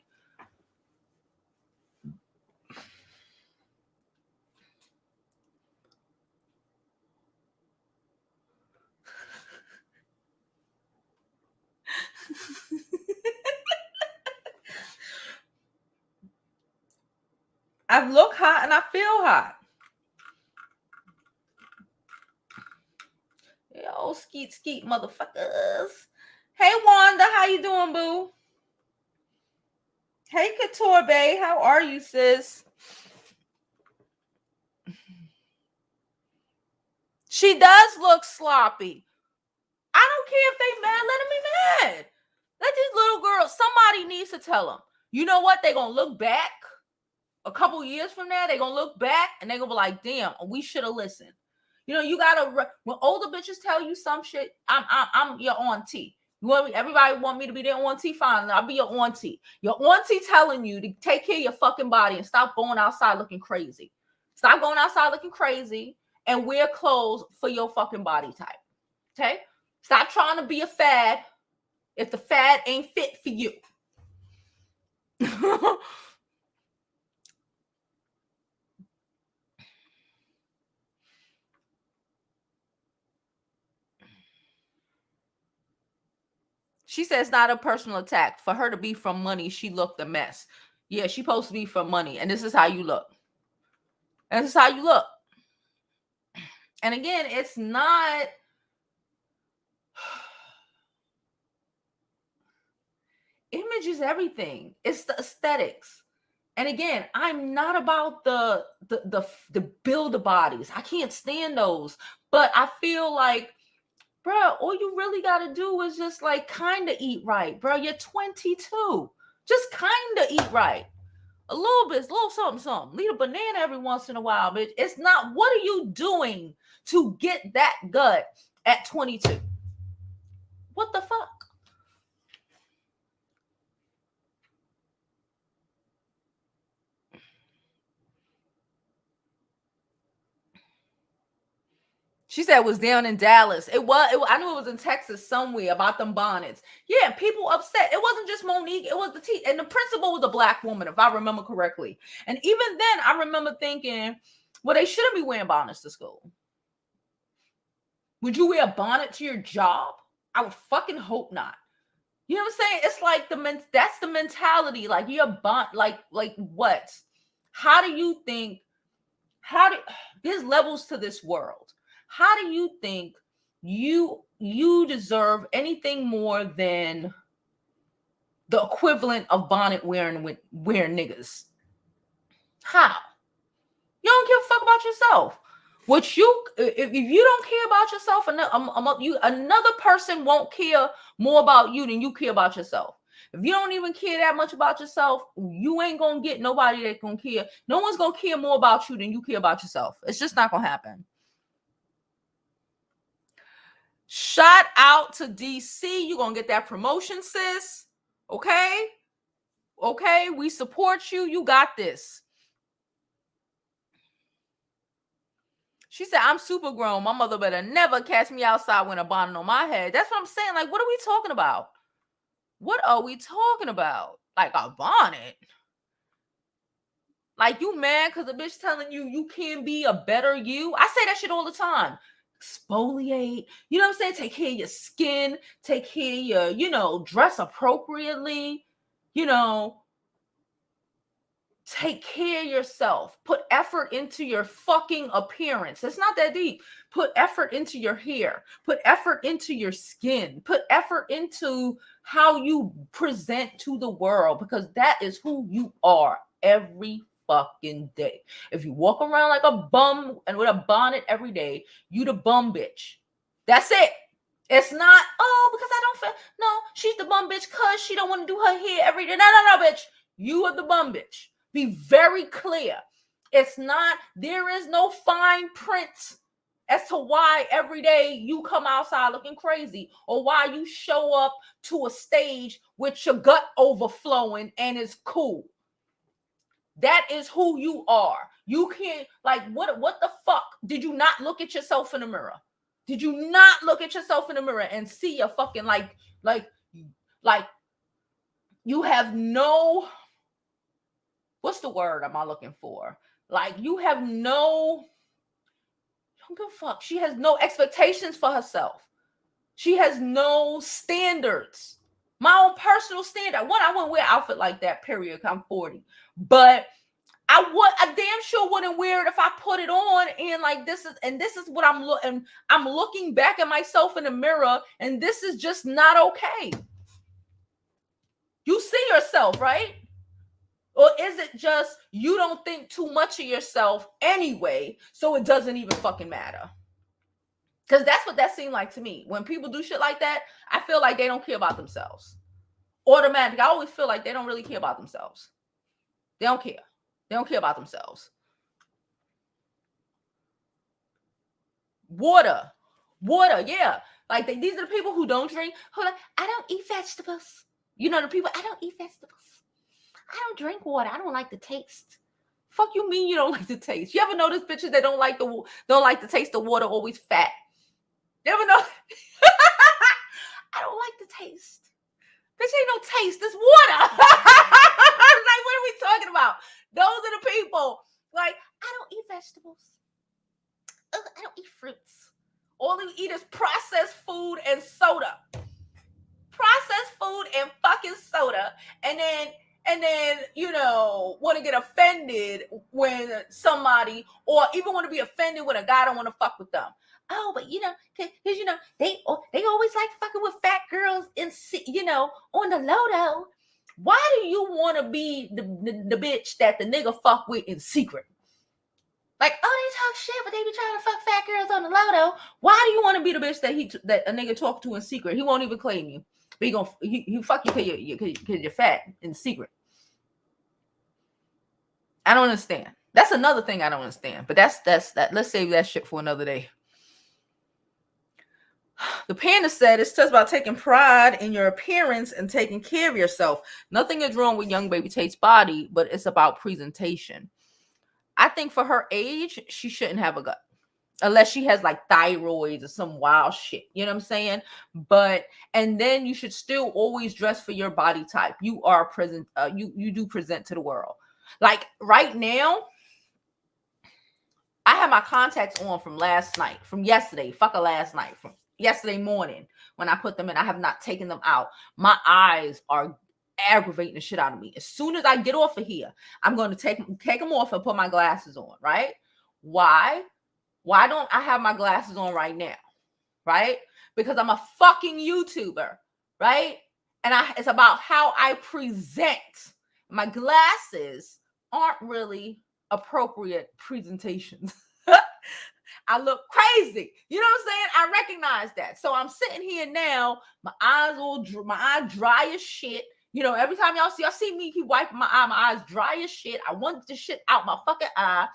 I look hot and I feel hot. Yo, skeet motherfuckers. Hey Wanda, how you doing, boo? Hey Couture Bay, how are you, sis? She does look sloppy. I don't care if they mad, let them be mad. Let these little girls, somebody needs to tell them. You know what? They're going to look back a couple years from now. They're going to look back and they're going to be like, damn, we should have listened. You know, you got to, when older bitches tell you some shit, I'm your auntie. Everybody want me to be their auntie? Fine, I'll be your auntie. Your auntie telling you to take care of your fucking body and stop going outside looking crazy. Stop going outside looking crazy and wear clothes for your fucking body type. Okay? Stop trying to be a fad if the fad ain't fit for you. She says it's not a personal attack. For her to be from money, she looked a mess. Yeah, she's supposed to be from money. And this is how you look. And this is how you look. And again, it's not... Image is everything. It's the aesthetics. And again, I'm not about the build of bodies. I can't stand those. But I feel like, bro, all you really got to do is just like kind of eat right, bro. You're 22. Just kind of eat right. A little bit, a little something. Leave a banana every once in a while, bitch. It's not, what are you doing to get that gut at 22? What the fuck? She said it was down in Dallas. It was, I knew it was in Texas somewhere about them bonnets. Yeah, people upset. It wasn't just Monique. It was and the principal was a black woman, if I remember correctly. And even then, I remember thinking, well, they shouldn't be wearing bonnets to school. Would you wear a bonnet to your job? I would fucking hope not. You know what I'm saying? It's like that's the mentality. Like you're like what? How do you think? There's levels to this world. How do you think you deserve anything more than the equivalent of bonnet wearing niggas? How? You don't give a fuck about yourself. If you don't care about yourself, another person won't care more about you than you care about yourself. If you don't even care that much about yourself, you ain't gonna get nobody that gonna care. No one's gonna care more about you than you care about yourself. It's just not gonna happen. Shout out to DC. You're gonna get that promotion, sis. Okay? Okay, we support you. You got this. She said, I'm super grown. My mother better never catch me outside with a bonnet on my head. That's what I'm saying. Like, what are we talking about? What are we talking about? Like a bonnet? Like, you mad because a bitch telling you you can't be a better you? I say that shit all the time. Exfoliate. You know what I'm saying? Take care of your skin. Take care of your, you know, dress appropriately. You know, take care of yourself. Put effort into your fucking appearance. It's not that deep. Put effort into your hair. Put effort into your skin. Put effort into how you present to the world, because that is who you are every fucking day. If you walk around like a bum and with a bonnet every day, you the bum bitch. That's it. It's not, oh, because I don't feel, no, she's the bum bitch because she don't want to do her hair every day. No, bitch. You are the bum bitch. Be very clear. It's not, there is no fine print as to why every day you come outside looking crazy, or why you show up to a stage with your gut overflowing and it's cool. That is who you are. You can't, like, what the fuck? Did you not look at yourself in the mirror? Did you not look at yourself in the mirror and see your fucking, like you have no, what's the word am I looking for? Like, you have no, don't give a fuck. She has no expectations for herself. She has no standards. My own personal standard. One, I wouldn't wear an outfit like that, period. I'm 40. But I damn sure wouldn't wear it if I put it on and like this is what I'm looking back at myself in the mirror, and this is just not okay. You see yourself, right? Or is it just you don't think too much of yourself anyway, so it doesn't even fucking matter? Because that's what that seemed like to me. When people do shit like that, I feel like they don't care about themselves. Automatically, I always feel like they don't really care about themselves. They don't care. They don't care about themselves. Water, yeah. Like these are the people who don't drink, who are like, I don't eat vegetables. You know, the people, I don't eat vegetables. I don't drink water. I don't like the taste. Fuck you mean you don't like the taste? You ever notice bitches that don't like the taste of water always fat? You ever know? I don't like the taste. Bitch, ain't no taste. It's water. Like, what are we talking about? Those are the people. Like, I don't eat vegetables. Ugh, I don't eat fruits. All you eat is processed food and soda. Processed food and fucking soda. And then, you know, want to get offended when somebody, or even want to be offended when a guy don't want to fuck with them. Oh, but you know, because you know, they always like fucking with fat girls in, you know, on the low though. Why do you want to be the bitch that the nigga fuck with in secret? Like, oh, they talk shit, but they be trying to fuck fat girls on the low though. Why do you want to be the bitch that a nigga talk to in secret? He won't even claim you. But he fuck you because you're fat in secret. I don't understand. That's another thing I don't understand. But that's that. Let's save that shit for another day. The panda said it's just about taking pride in your appearance and taking care of yourself. Nothing is wrong with young baby Tate's body, but it's about presentation. I think for her age, she shouldn't have a gut. Unless she has like thyroids or some wild shit. You know what I'm saying? But, and then you should still always dress for your body type. You are present. You do present to the world. Like right now, I have my contacts on from last night, from yesterday, last night, from yesterday morning when I put them in. I have not taken them out. My eyes are aggravating the shit out of me. As soon as I get off of here, I'm going to take them off and put my glasses on, right? Why don't I have my glasses on right now? Right? Because I'm a fucking YouTuber, right? And it's about how I present. My glasses aren't really appropriate presentations. I look crazy. You know what I'm saying? I recognize that. So I'm sitting here now, my eyes dry as shit. You know, every time y'all see me keep wiping my eyes dry as shit. I want the shit out my fucking eye,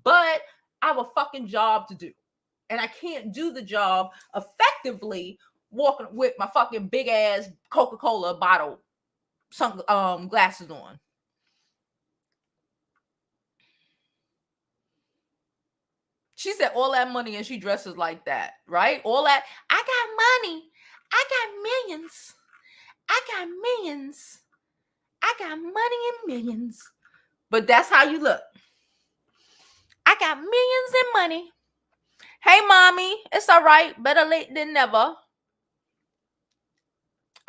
but I have a fucking job to do. And I can't do the job effectively walking with my fucking big ass Coca-Cola bottle glasses on. She said all that money and she dresses like that, right? All that, I got money. I got millions. I got millions. I got money and millions. But that's how you look. I got millions in money. Hey, mommy, it's all right. Better late than never.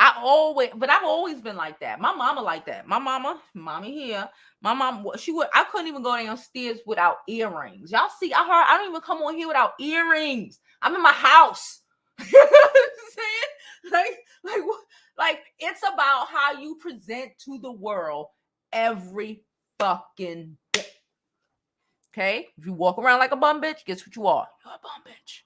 I've always been like that. My mama like that. My mommy here. My mom, I couldn't even go downstairs without earrings. Y'all see, I don't even come on here without earrings. I'm in my house. You know what I'm saying? Like it's about how you present to the world every fucking day. Okay? If you walk around like a bum bitch, guess what you are? You're a bum bitch.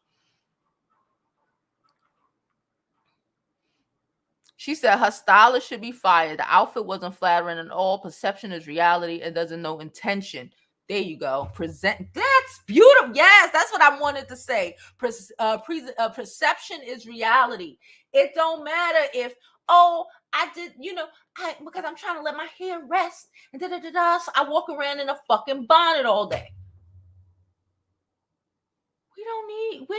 She said her stylist should be fired. The outfit wasn't flattering at all. Perception is reality. It doesn't know intention. There you go. That's beautiful. Yes, that's what I wanted to say. Perception is reality. It don't matter if, I did, because I'm trying to let my hair rest and so I walk around in a fucking bonnet all day. We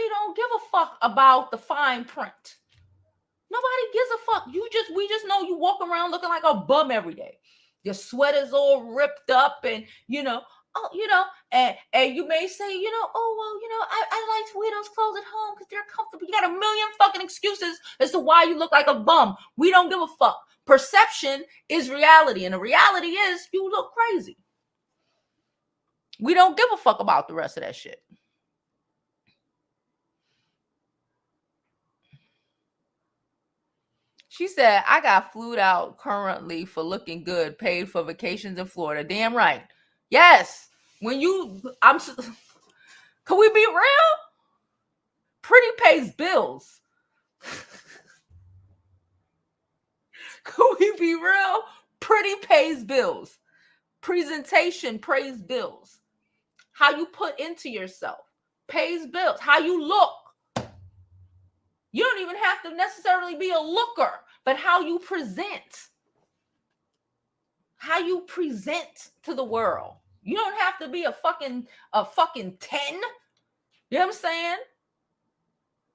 don't give a fuck about the fine print. Nobody gives a fuck. We just know you walk around looking like a bum every day. Your sweater's all ripped up and, and you may say, I like to wear those clothes at home because they're comfortable. You got a million fucking excuses as to why you look like a bum. We don't give a fuck. Perception is reality. And the reality is you look crazy. We don't give a fuck about the rest of that shit. She said, I got flued out currently for looking good, paid for vacations in Florida. Damn right. Yes. Can we be real? Pretty pays bills. Can we be real? Pretty pays bills. Presentation pays bills. How you put into yourself pays bills. How you look. You don't even have to necessarily be a looker, but how you present. How you present to the world. You don't have to be a fucking 10. You know what I'm saying?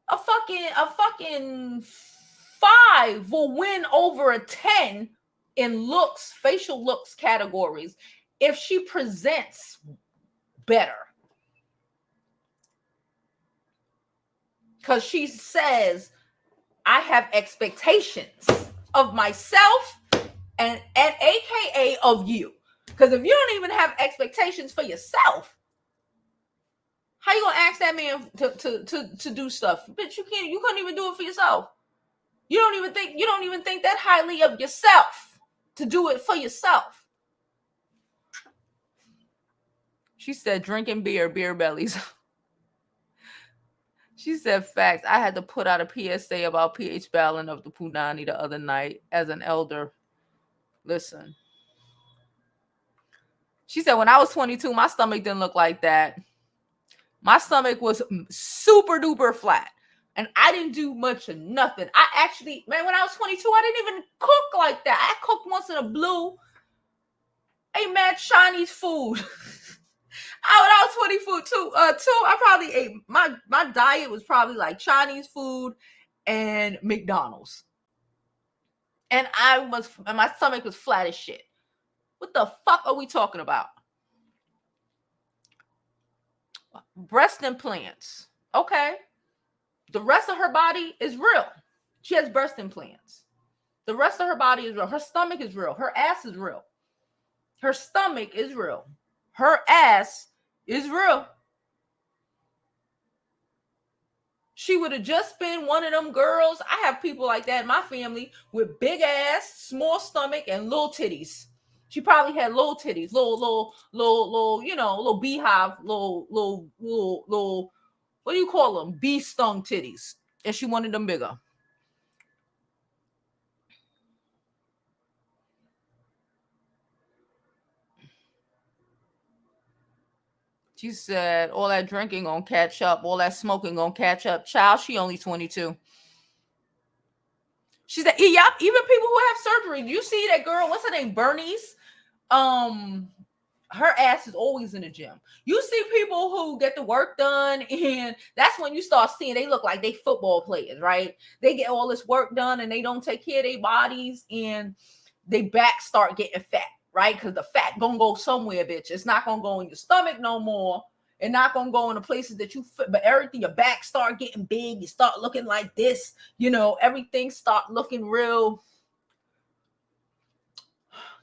A fucking 5 will win over a 10 in looks, facial looks categories if she presents better. Because she says, I have expectations of myself and AKA of you. Because if you don't even have expectations for yourself, how you gonna ask that man to do stuff? Bitch, you couldn't even do it for yourself. You don't even think that highly of yourself to do it for yourself. She said drinking beer bellies. She said, facts. I had to put out a PSA about pH balance of the punani the other night as an elder. Listen. She said, when I was 22, my stomach didn't look like that. My stomach was super duper flat. And I didn't do much of nothing. I actually, when I was 22, I didn't even cook like that. I cooked once in a blue. Ate mad Chinese food. When I was 22, I probably ate, my diet was probably like Chinese food and McDonald's. And my stomach was flat as shit. What the fuck are we talking about? Breast implants. Okay. The rest of her body is real. She has breast implants. The rest of her body is real. Her stomach is real. Her ass is real. Her stomach is real. Her ass is real. She would have just been one of them girls. I have people like that in my family with big ass, small stomach, and little titties. She probably had little titties, little, little beehive, little, what do you call them? Bee stung titties. And she wanted them bigger. She said, all that drinking gonna catch up. All that smoking gonna catch up. Child, she only 22. She said, yep, even people who have surgery. You see that girl, what's her name? Bernice. Her ass is always in the gym. You see people who get the work done, and that's when you start seeing they look like they football players, right? They get all this work done and they don't take care of their bodies, and they back start getting fat, right? Because the fat gonna go somewhere, bitch. It's not gonna go in your stomach no more. And not gonna go in the places that you fit, but everything, your back start getting big. You start looking like this, everything start looking real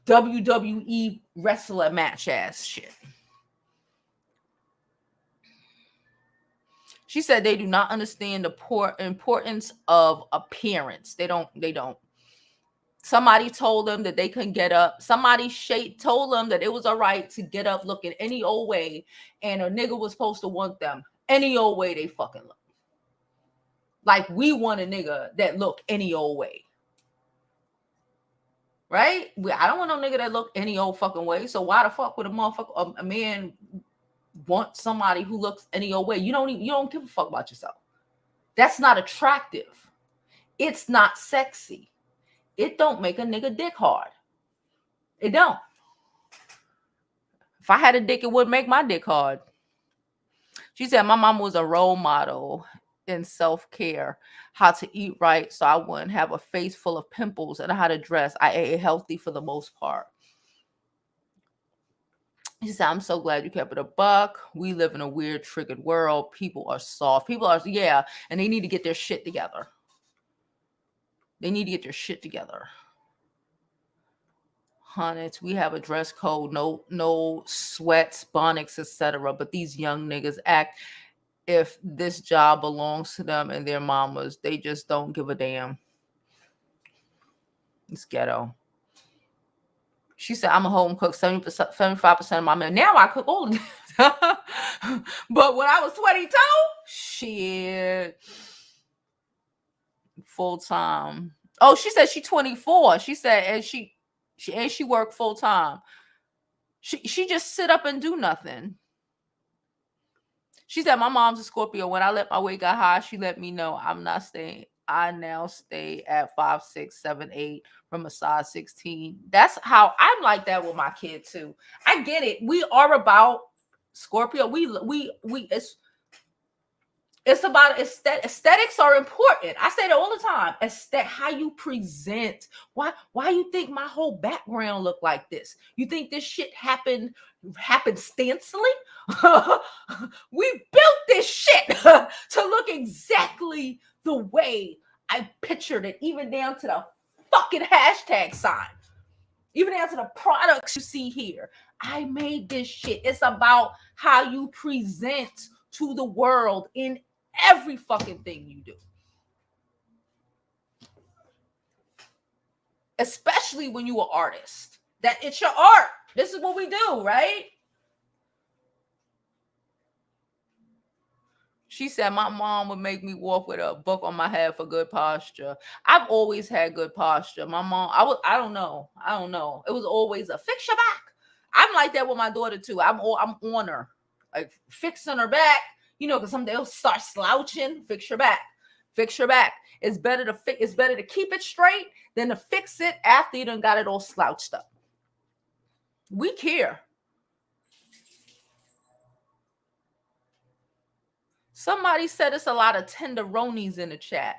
WWE wrestler match ass shit. She said they do not understand the importance of appearance. They don't. Somebody told them that they couldn't get up. Somebody told them that it was all right to get up looking any old way, and a nigga was supposed to want them any old way they fucking look. Like we want a nigga that look any old way. Right? I don't want no nigga that look any old fucking way. So why the fuck would a man want somebody who looks any old way? You don't give a fuck about yourself. That's not attractive. It's not sexy. It don't make a nigga dick hard. It don't. If I had a dick, it would make my dick hard. She said my mom was a role model in self-care, how to eat right so I wouldn't have a face full of pimples, and how to dress. I ate healthy for the most part. She said, I'm so glad you kept it a buck. We live in a weird, triggered world. People are soft. And they need to get their shit together. Hunnits, we have a dress code, no sweats, bonnets, etc. But these young niggas act if this job belongs to them and their mamas. They just don't give a damn. It's ghetto. She said, I'm a home cook 75% of my men. Now I cook all of them. But when I was 22, shit. Full time. Oh, she said she's 24. She said, and she worked full time. She just sit up and do nothing. She said, my mom's a Scorpio. When I let my weight get high, she let me know I'm not staying. I now stay at 5'6", 7'8" from a size 16. That's how I'm like that with my kid too. I get it. We are about Scorpio. It's about aesthetics are important. I say that all the time. How you present. Why you think my whole background look like this? You think this shit happened happenstancely? We built this shit to look exactly the way I pictured it, even down to the fucking hashtag sign, even down to the products you see here. I made this shit. It's about how you present to the world in every fucking thing you do. Especially when you're an artist. That it's your art. This is what we do, right? She said my mom would make me walk with a book on my head for good posture. I've always had good posture. My mom, I don't know. It was always a fix your back. I'm like that with my daughter too. I'm on her, like fixing her back. Because some they'll start slouching. Fix your back. It's better to keep it straight than to fix it after you done got it all slouched up. We care. Somebody said it's a lot of tenderonis in the chat.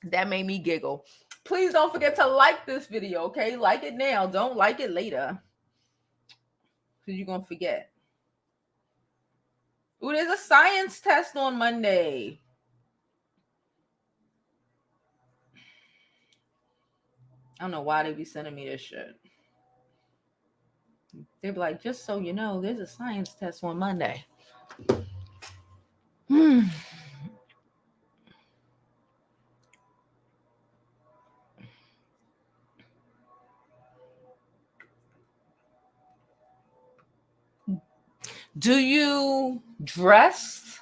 That made me giggle. Please don't forget to like this video, okay? Like it now. Don't like it later. Because you're going to forget. Ooh, there's a science test on Monday. I don't know why they be sending me this shit. They be like, just so you know, there's a science test on Monday. Do you dress?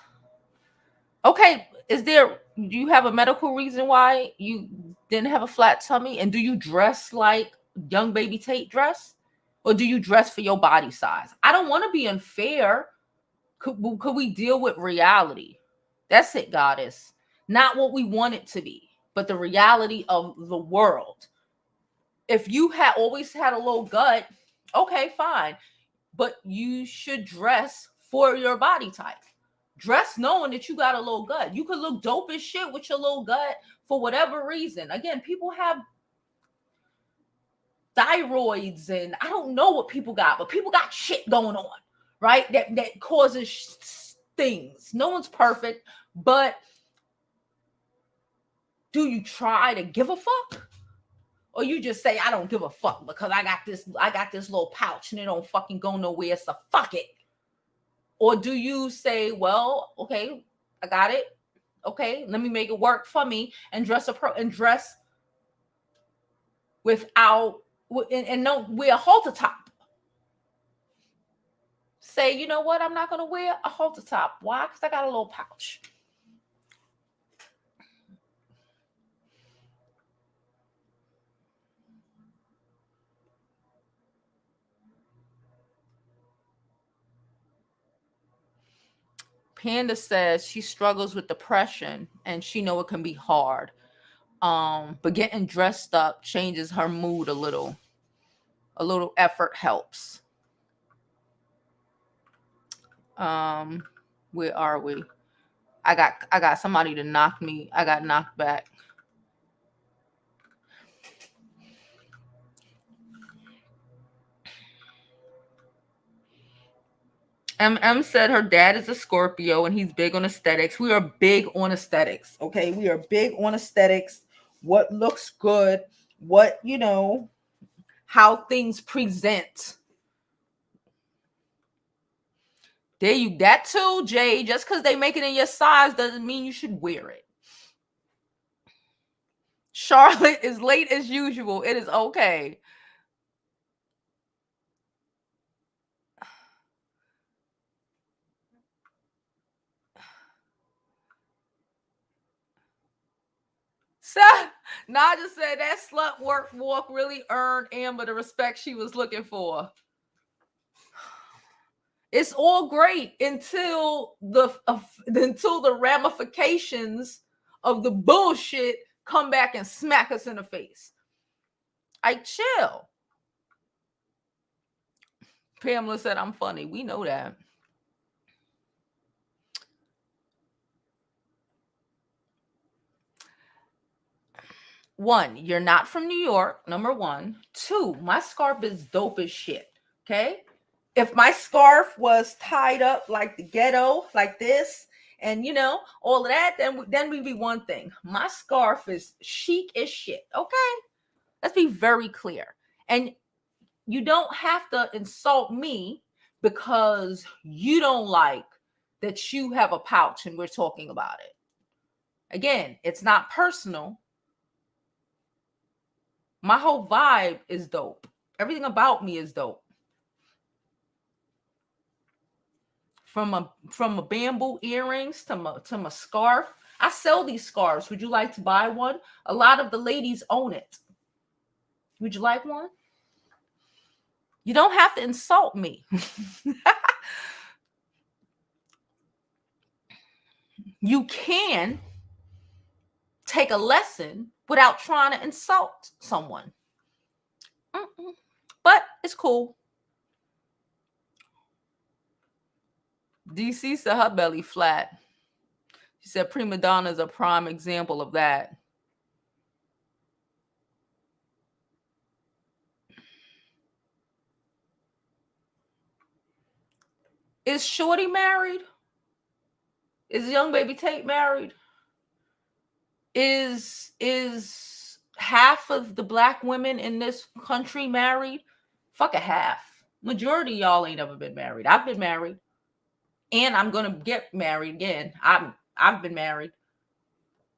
Okay, do you have a medical reason why you didn't have a flat tummy? And do you dress like young baby Tate dress? Or do you dress for your body size? I don't want to be unfair. Could we deal with reality? That's it, goddess. Not what we want it to be, but the reality of the world. If you had always had a low gut, okay, fine. But you should dress for your body type. Dress knowing that you got a low gut. You could look dope as shit with your low gut for whatever reason. Again, people have thyroids and I don't know what people got, but people got shit going on, right? That causes things. No one's perfect, but do you try to give a fuck? Or you just say, I don't give a fuck because I got this little pouch and it don't fucking go nowhere, so fuck it. Or do you say, well, okay, I got it. Okay, let me make it work for me and dress without and don't wear a halter top. Say, you know what? I'm not gonna wear a halter top. Why? Because I got a little pouch. Panda says she struggles with depression and she know it can be hard. But getting dressed up changes her mood a little. A little effort helps. Where are we? I got somebody to knock me. I got knocked back. M said her dad is a Scorpio and he's big on aesthetics. We are big on aesthetics. Okay. We are big on aesthetics. What looks good, what, how things present. That too, Jay. Just because they make it in your size doesn't mean you should wear it. Charlotte is late as usual. It is okay. Naja said that slut walk really earned Amber the respect she was looking for. It's all great until the ramifications of the bullshit come back and smack us in the face. Chill. Pamela said I'm funny. We know that. One, you're not from New York, number one. Two, my scarf is dope as shit, okay? If my scarf was tied up like the ghetto, like this, and all of that, then we'd be one thing. My scarf is chic as shit, okay? Let's be very clear. And you don't have to insult me because you don't like that you have a pouch and we're talking about it. Again, it's not personal. My whole vibe is dope. Everything about me is dope. From a bamboo earrings to my scarf. I sell these scarves. Would you like to buy one? A lot of the ladies own it. Would you like one? You don't have to insult me. You can take a lesson without trying to insult someone. But it's cool. DC said her belly flat. She said prima donna is a prime example of that. Is Shorty married? Is young baby Tate married? Is half of the black women in this country married? Fuck a half. Majority of y'all ain't ever been married. I've been married. And I'm gonna get married again. I've been married.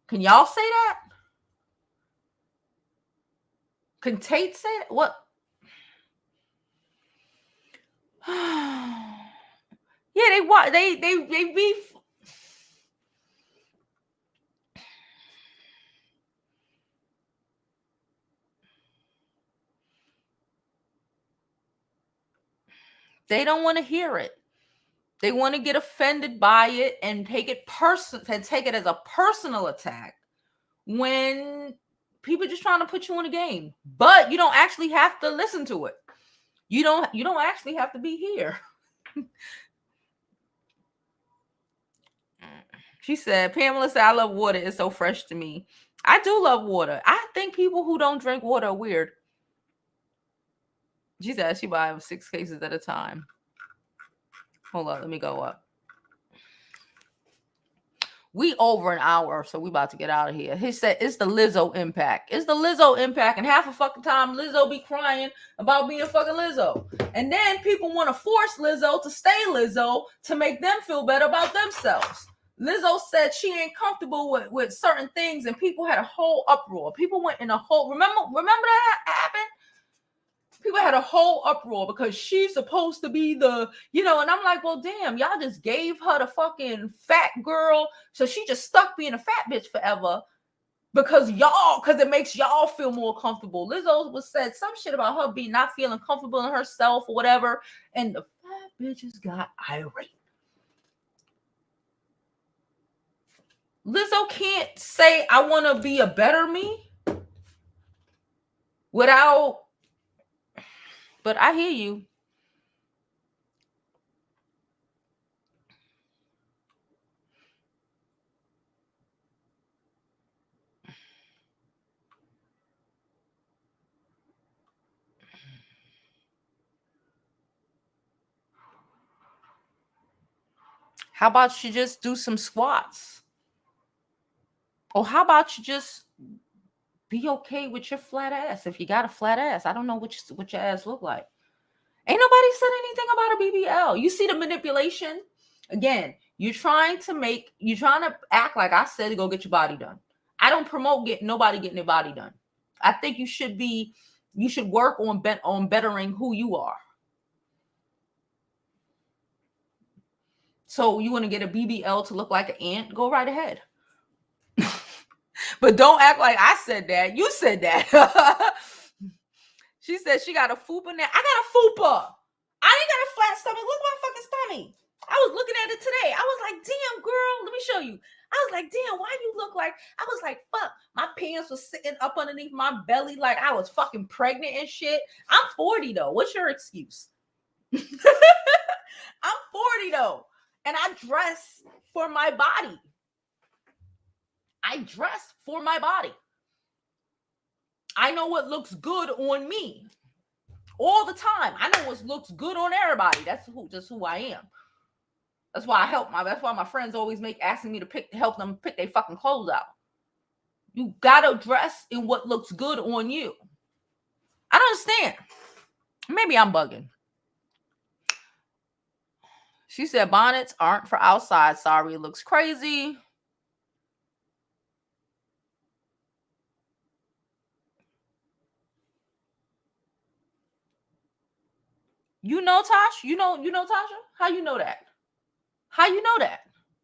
Can y'all say that? Can Tate say it? What? Yeah, they beef. They don't want to hear it. They want to get offended by it and take it as a personal attack when people just trying to put you in a game. But you don't actually have to listen to it. You don't actually have to be here. She said, Pamela said, I love water. It's so fresh to me. I do love water. I think people who don't drink water are weird. She said she buys 6 cases at a time. Hold on, let me go up. We over an hour, so we about to get out of here. He said it's the Lizzo impact. It's the Lizzo impact, and half a fucking time Lizzo be crying about being fucking Lizzo. And then people want to force Lizzo to stay Lizzo to make them feel better about themselves. Lizzo said she ain't comfortable with certain things, and people had a whole uproar. People went in a whole, remember that happened? People had a whole uproar because she's supposed to be the, and I'm like, well, damn, y'all just gave her the fucking fat girl. So she just stuck being a fat bitch forever because it makes y'all feel more comfortable. Lizzo said some shit about her not feeling comfortable in herself or whatever. And the fat bitches got irate. Lizzo can't say, I want to be a better me without. But I hear you. How about you just do some squats? Or how about you just be okay with your flat ass if you got a flat ass? I don't know what your ass look like. Ain't nobody said anything about a BBL. You see the manipulation? Again, you're trying to act like I said to go get your body done. I don't promote nobody getting their body done. I think you should work on bettering who you are. So you want to get a BBL to look like an ant? Go right ahead. But don't act like I said that. You said that. She said she got a fupa now. I got a fupa. I ain't got a flat stomach. Look at my fucking stomach. I was looking at it today. I was like, damn, girl, let me show you. I was like, damn, why do you look like? I was like, fuck. My pants was sitting up underneath my belly like I was fucking pregnant and shit. I'm 40 though. What's your excuse? I'm 40 though. And I dress for my body. I dress for my body. I know what looks good on me all the time. I know what looks good on everybody. That's who I am. That's why that's why my friends always asking me to help them pick their fucking clothes out. You gotta dress in what looks good on you. I don't understand. Maybe I'm bugging. She said bonnets aren't for outside. Sorry, it looks crazy. You know Tasha? You know Tasha? How you know that? How you know that?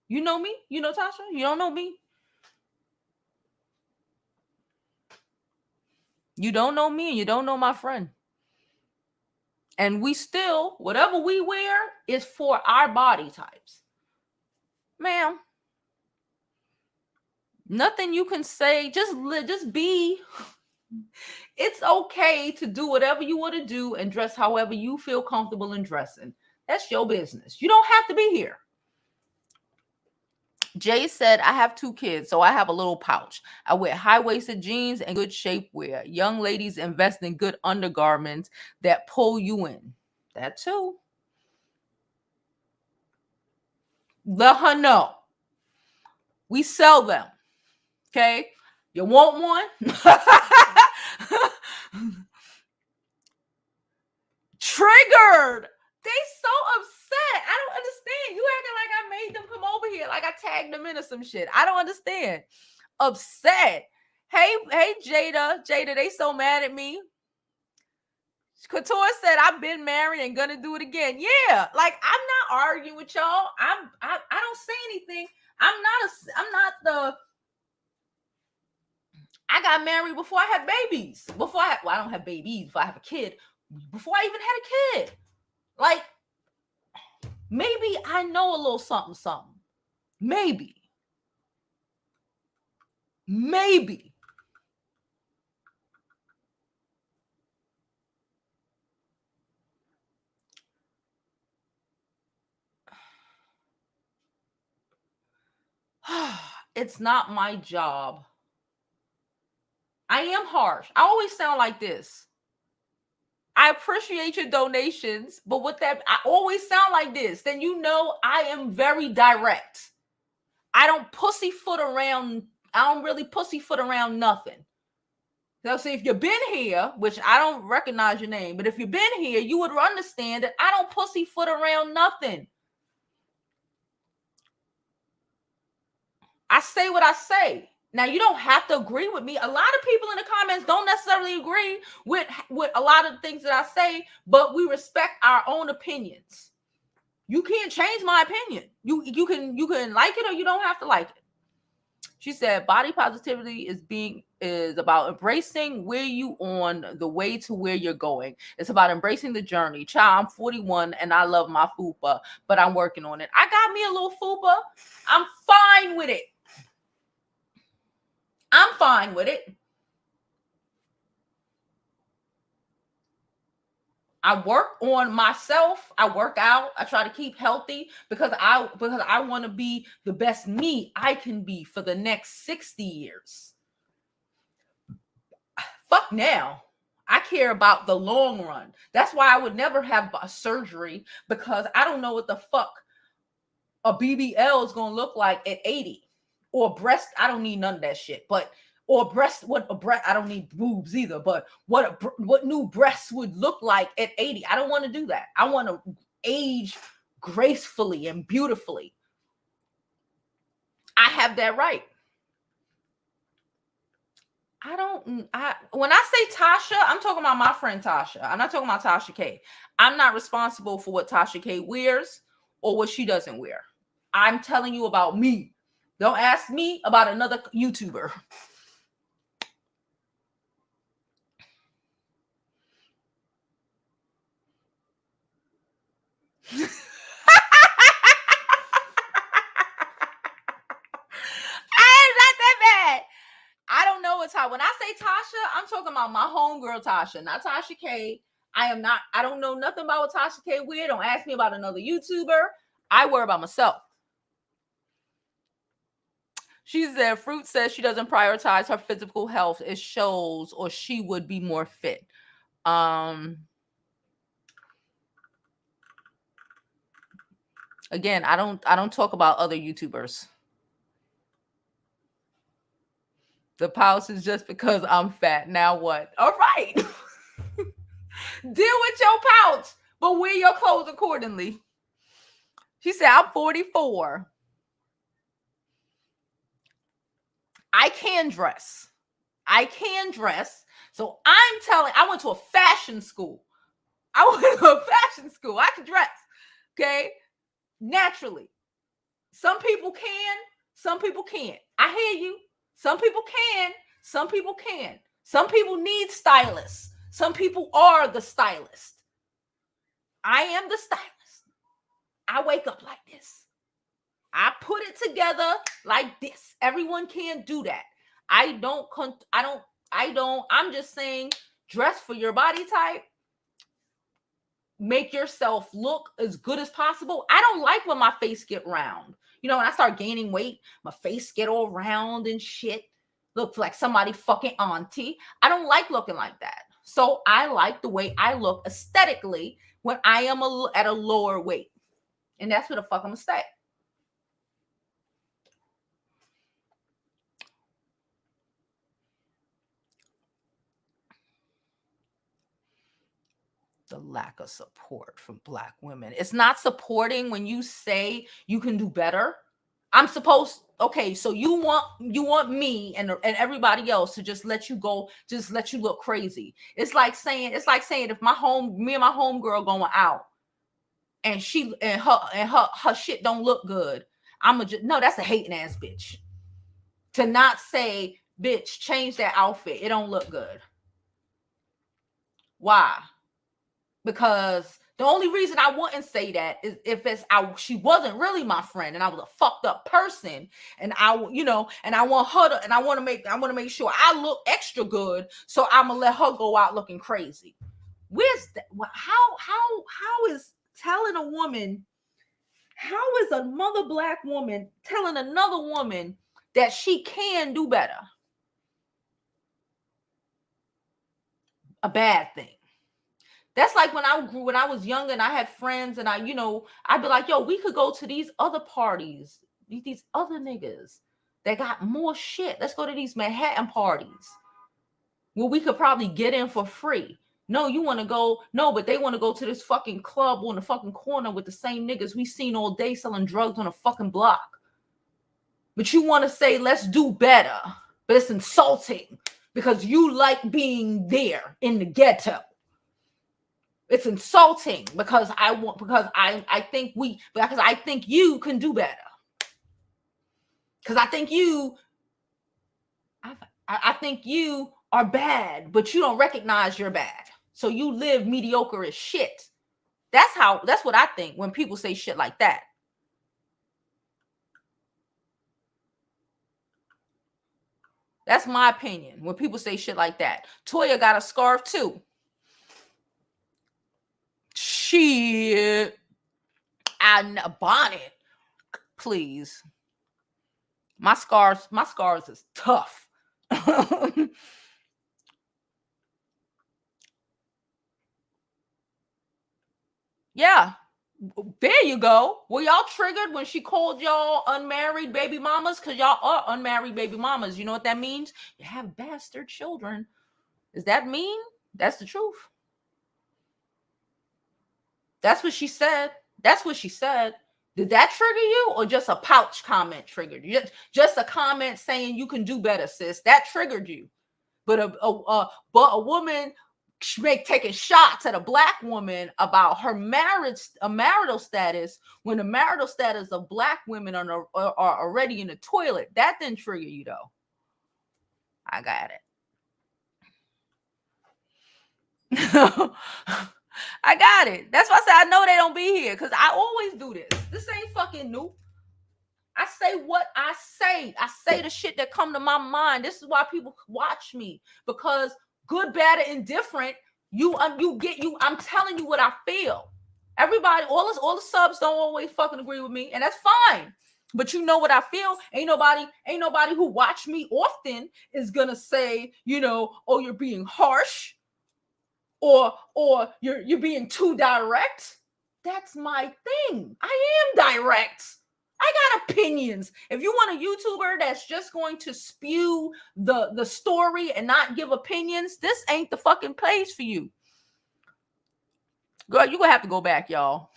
You know me? You know Tasha? You don't know me? You don't know me and you don't know my friend. And we still, whatever we wear is for our body types. Ma'am, nothing you can say. Just be. It's okay to do whatever you want to do and dress however you feel comfortable in dressing. That's your business. You don't have to be here. Jay said, I have 2 kids, so I have a little pouch. I wear high-waisted jeans and good shapewear. Young ladies invest in good undergarments that pull you in. That too. Let her know. We sell them. Okay? You want one? Triggered. They so upset. I don't understand. You acting like I made them come over here, like I tagged them into some shit. I don't understand. Upset. Hey, Jada, they so mad at me. Couture said, I've been married and gonna do it again. Yeah, like I'm not arguing with y'all. I don't say anything. I got married before I had babies. I don't have babies. Before I have a kid. Before I even had a kid. Like, Maybe I know a little something, something. Maybe. It's not my job. I am harsh. I always sound like this. I appreciate your donations, but with that, I always sound like this. Then you know I am very direct. I don't pussyfoot around. I don't really pussyfoot around nothing. So see, if you've been here, which I don't recognize your name, but if you've been here, you would understand that I don't pussyfoot around nothing. I say what I say. Now, you don't have to agree with me. A lot of people in the comments don't necessarily agree with a lot of the things that I say, but we respect our own opinions. You can't change my opinion. You can like it or you don't have to like it. She said, body positivity is about embracing where you on the way to where you're going. It's about embracing the journey. Child, I'm 41 and I love my fupa, but I'm working on it. I got me a little fupa. I'm fine with it. I'm fine with it. I work on myself. I work out. I try to keep healthy because I want to be the best me I can be for the next 60 years. Fuck now. I care about the long run. That's why I would never have a surgery, because I don't know what the fuck a BBL is going to look like at 80. Or breast, I don't need none of that shit. But I don't need boobs either, but what new breasts would look like at 80. I don't want to do that. I want to age gracefully and beautifully. I have that right. When I say Tasha, I'm talking about my friend Tasha. I'm not talking about Tasha K. I'm not responsible for what Tasha K wears or what she doesn't wear. I'm telling you about me. Don't ask me about another YouTuber. It's not that bad. I don't know what's hot. When I say Tasha, I'm talking about my homegirl Tasha, not Tasha K. I don't know nothing about what Tasha K wear. Don't ask me about another YouTuber. I worry about myself. She said, Fruit says she doesn't prioritize her physical health. It shows, or she would be more fit. Again, I don't talk about other YouTubers. The pouch is just because I'm fat. Now what? All right. Deal with your pouch, but wear your clothes accordingly. She said, I'm 44. I can dress. So I went to a fashion school. I can dress. Okay. Naturally. Some people can, some people can't. I hear you. Some people can, some people can't. Some people need stylists. Some people are the stylist. I am the stylist. I wake up like this. I put it together like this. Everyone can't do that. I'm just saying, dress for your body type. Make yourself look as good as possible. I don't like when my face get round. You know, when I start gaining weight, my face get all round and shit. Look like somebody fucking auntie. I don't like looking like that. So I like the way I look aesthetically when I am at a lower weight. And that's where the fuck I'm gonna stay. The lack of support from Black women. It's not supporting when you say you can do better. Okay, so you want me and everybody else to just let you go, just let you look crazy. It's like saying if me and my homegirl going out and her shit don't look good, no, that's a hating ass bitch. To not say, bitch, change that outfit. It don't look good. Why? Because The only reason I wouldn't say that is if she wasn't really my friend and I was a fucked up person, and I want her to, and I want to make sure I look extra good, so I'm gonna let her go out looking crazy. Where's that? How is telling a woman? How is a mother black woman telling another woman that she can do better a bad thing? That's like when I was younger and I had friends and I'd be like, yo, we could go to these other parties, these other niggas that got more shit. Let's go to these Manhattan parties where we could probably get in for free. No, you want to go? No, but they want to go to this fucking club on the fucking corner with the same niggas we seen all day selling drugs on a fucking block. But you want to say, let's do better. But it's insulting because you like being there in the ghetto. It's insulting because I think you can do better. Because I think you are bad, but you don't recognize you're bad. So you live mediocre as shit. That's what I think when people say shit like that. That's my opinion when people say shit like that. Toya got a scarf too. Shit. And a bonnet. Please. My scars is tough. Yeah. There you go. Were y'all triggered when she called y'all unmarried baby mamas? Because y'all are unmarried baby mamas. You know what that means? You have bastard children. Does that mean? That's the truth. That's what she said. That's what she said. Did that trigger you, or just a pouch comment triggered you? Just a comment saying you can do better, sis. That triggered you. But a woman taking shots at a black woman about her marital status, when the marital status of black women are already in the toilet, that didn't trigger you though. I got it. I got it. That's why I said I know they don't be here, because I always do this. This ain't fucking new. I say what I say. I say the shit that come to my mind. This is why people watch me, because good, bad, or indifferent, I'm telling you what I feel. Everybody, all the subs don't always fucking agree with me, and that's fine. But you know what I feel. Ain't nobody who watch me often is gonna say, oh, you're being harsh, or you're being too direct. That's my thing. I am direct. I got opinions. If you want a YouTuber that's just going to spew the story and not give opinions, this ain't the fucking place for you. Girl, you're gonna have to go back, y'all.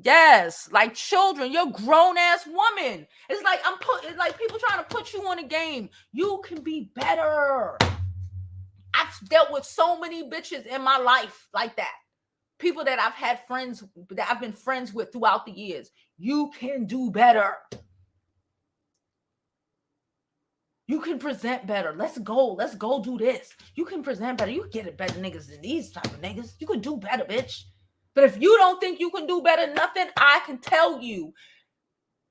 Yes, like children, you're grown-ass woman. It's like people trying to put you on a game. You can be better. I've dealt with so many bitches in my life like that. People that I've been friends with throughout the years. You can do better. You can present better. Let's go do this. You can present better. You can get it better niggas than these type of niggas. You can do better, bitch. But if you don't think you can do better than nothing, I can tell you.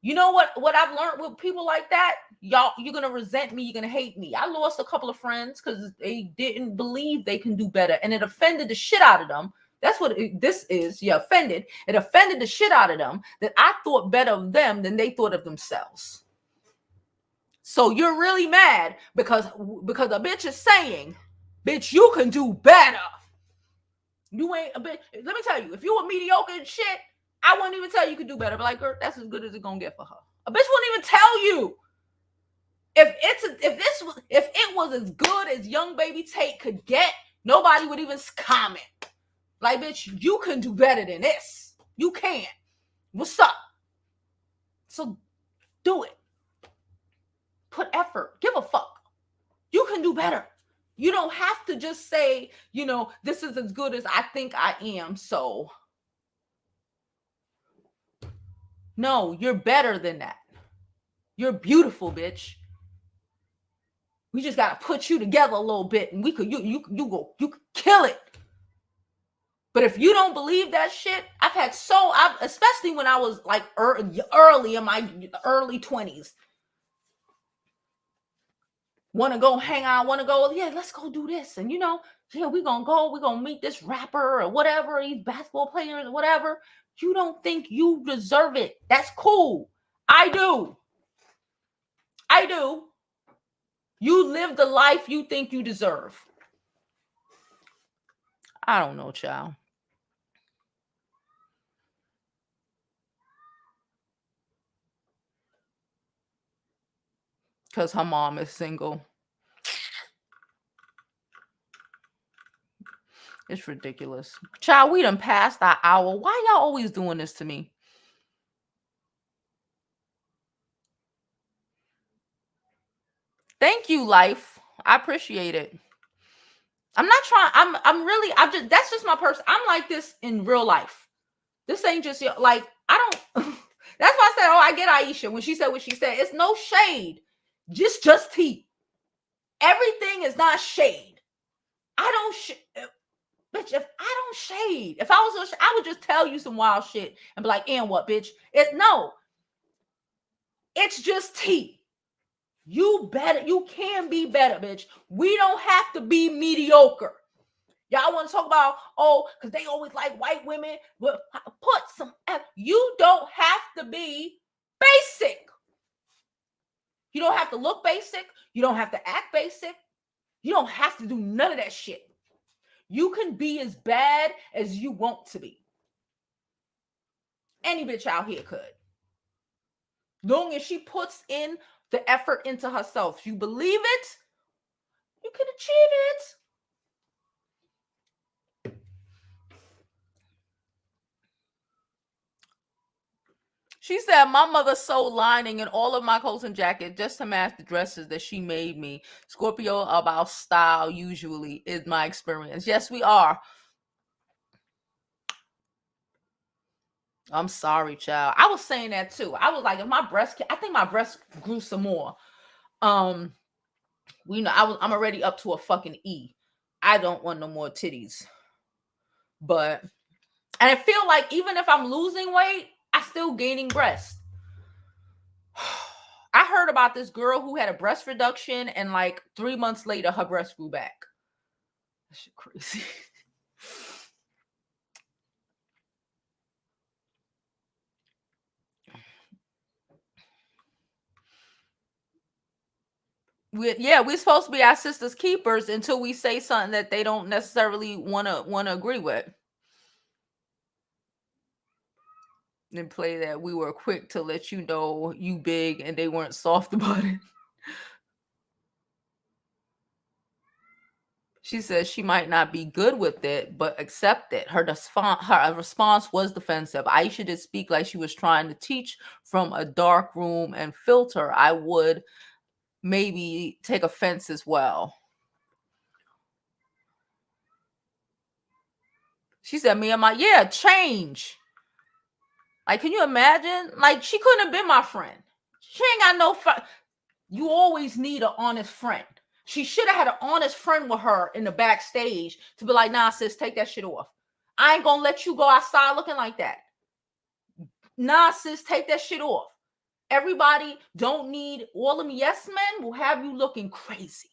You know what I've learned with people like that? Y'all, you're going to resent me. You're going to hate me. I lost a couple of friends because they didn't believe they can do better. And it offended the shit out of them. That's what this is. You're offended. It offended the shit out of them that I thought better of them than they thought of themselves. So you're really mad because a bitch is saying, bitch, you can do better. You ain't a bitch. Let me tell you, if you were mediocre and shit, I wouldn't even tell you could do better. But like, girl, that's as good as it's gonna get for her. A bitch wouldn't even tell you. If it was as good as young baby TATE could get, nobody would even comment. Like, bitch, you can do better than this. You can. What's up? So do it. Put effort. Give a fuck. You can do better. You don't have to just say, this is as good as I think I am. So no, you're better than that. You're beautiful, bitch. We just gotta put you together a little bit, and you could kill it. But if you don't believe that shit, especially when I was like early in my early 20s, want to go hang out, want to go, yeah, let's go do this. And, yeah, we're going to meet this rapper or whatever, these basketball players or whatever. You don't think you deserve it. That's cool. I do. You live the life you think you deserve. I don't know, child. Because her mom is single. It's ridiculous. Child, we done passed our hour. Why y'all always doing this to me? Thank you, life. I appreciate it. I'm not trying. That's just my person. I'm like this in real life. This ain't just like, I don't. That's why I said, I get Aisha when she said what she said. It's no shade. Just tea. Everything is not shade. Bitch, if I don't shade, if I was, I would just tell you some wild shit and be like, and what, bitch? It's just tea. You can be better, bitch. We don't have to be mediocre. Y'all want to talk about, because they always like white women. But you don't have to be basic. You don't have to look basic. You don't have to act basic. You don't have to do none of that shit. You can be as bad as you want to be. Any bitch out here could. Long as she puts in the effort into herself. You believe it, you can achieve it. She said, my mother sewed lining in all of my coats and jackets just to match the dresses that she made me. Scorpio about style usually is my experience. Yes, we are. I'm sorry, child. I was saying that too. I was like, if I think my breast grew some more. I'm already up to a fucking E. I don't want no more titties. And I feel like even if I'm losing weight, I'm still gaining breast. I heard about this girl who had a breast reduction and like 3 months later, her breast grew back. That shit crazy. We're supposed to be our sisters' keepers until we say something that they don't necessarily want to agree with. And play that we were quick to let you know you big and they weren't soft about it. She says she might not be good with it, but accept it. Her response was defensive. Aisha did speak like she was trying to teach from a dark room and filter. I would maybe take offense as well. She said, change. Like, can you imagine? Like, she couldn't have been my friend. She ain't got no friend. You always need an honest friend. She should have had an honest friend with her in the backstage to be like, nah, sis, take that shit off. I ain't gonna let you go outside looking like that. Nah, sis, take that shit off. Everybody don't need, all them yes men will have you looking crazy.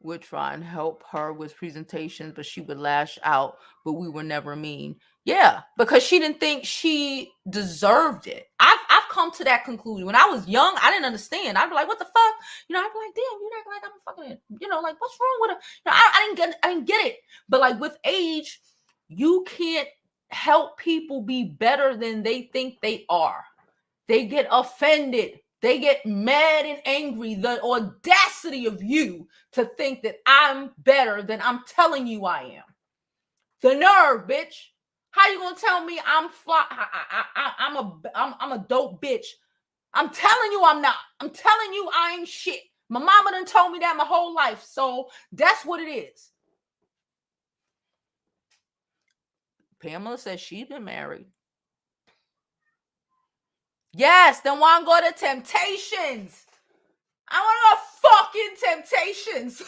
We'll try and help her with presentations, but she would lash out, but we were never mean. Yeah, because she didn't think she deserved it. I've come to that conclusion. When I was young, I didn't understand. I'd be like, what the fuck? I'd be like, damn, you act like I'm fucking, like, what's wrong with her? I didn't get it. But like with age, you can't help people be better than they think they are. They get offended. They get mad and angry. The audacity of you to think that I'm better than I'm telling you I am. The nerve, bitch. How you gonna tell me I'm a dope bitch? I'm telling you I'm not. I'm telling you I ain't shit. My mama done told me that my whole life. So that's what it is. Pamela says she's been married. Yes, then why go to Temptations? I want to go fucking Temptations.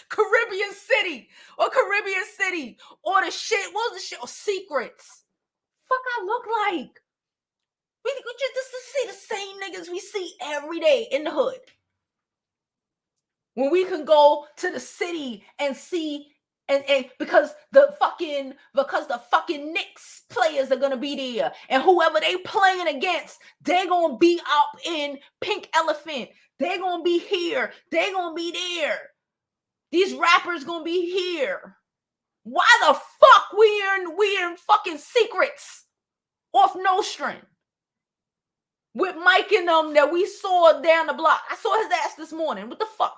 Caribbean City or the shit. What was the shit? Or Secrets. Fuck I look like? We just see the same niggas we see every day in the hood. When we can go to the city and see and because the fucking Knicks players are gonna be there, and whoever they playing against, they're gonna be up in Pink Elephant. They're gonna be here. They're gonna be there. These rappers gonna be here. Why the fuck we in fucking Secrets off Nostrand with Mike and them that we saw down the block? I saw his ass this morning. What the fuck?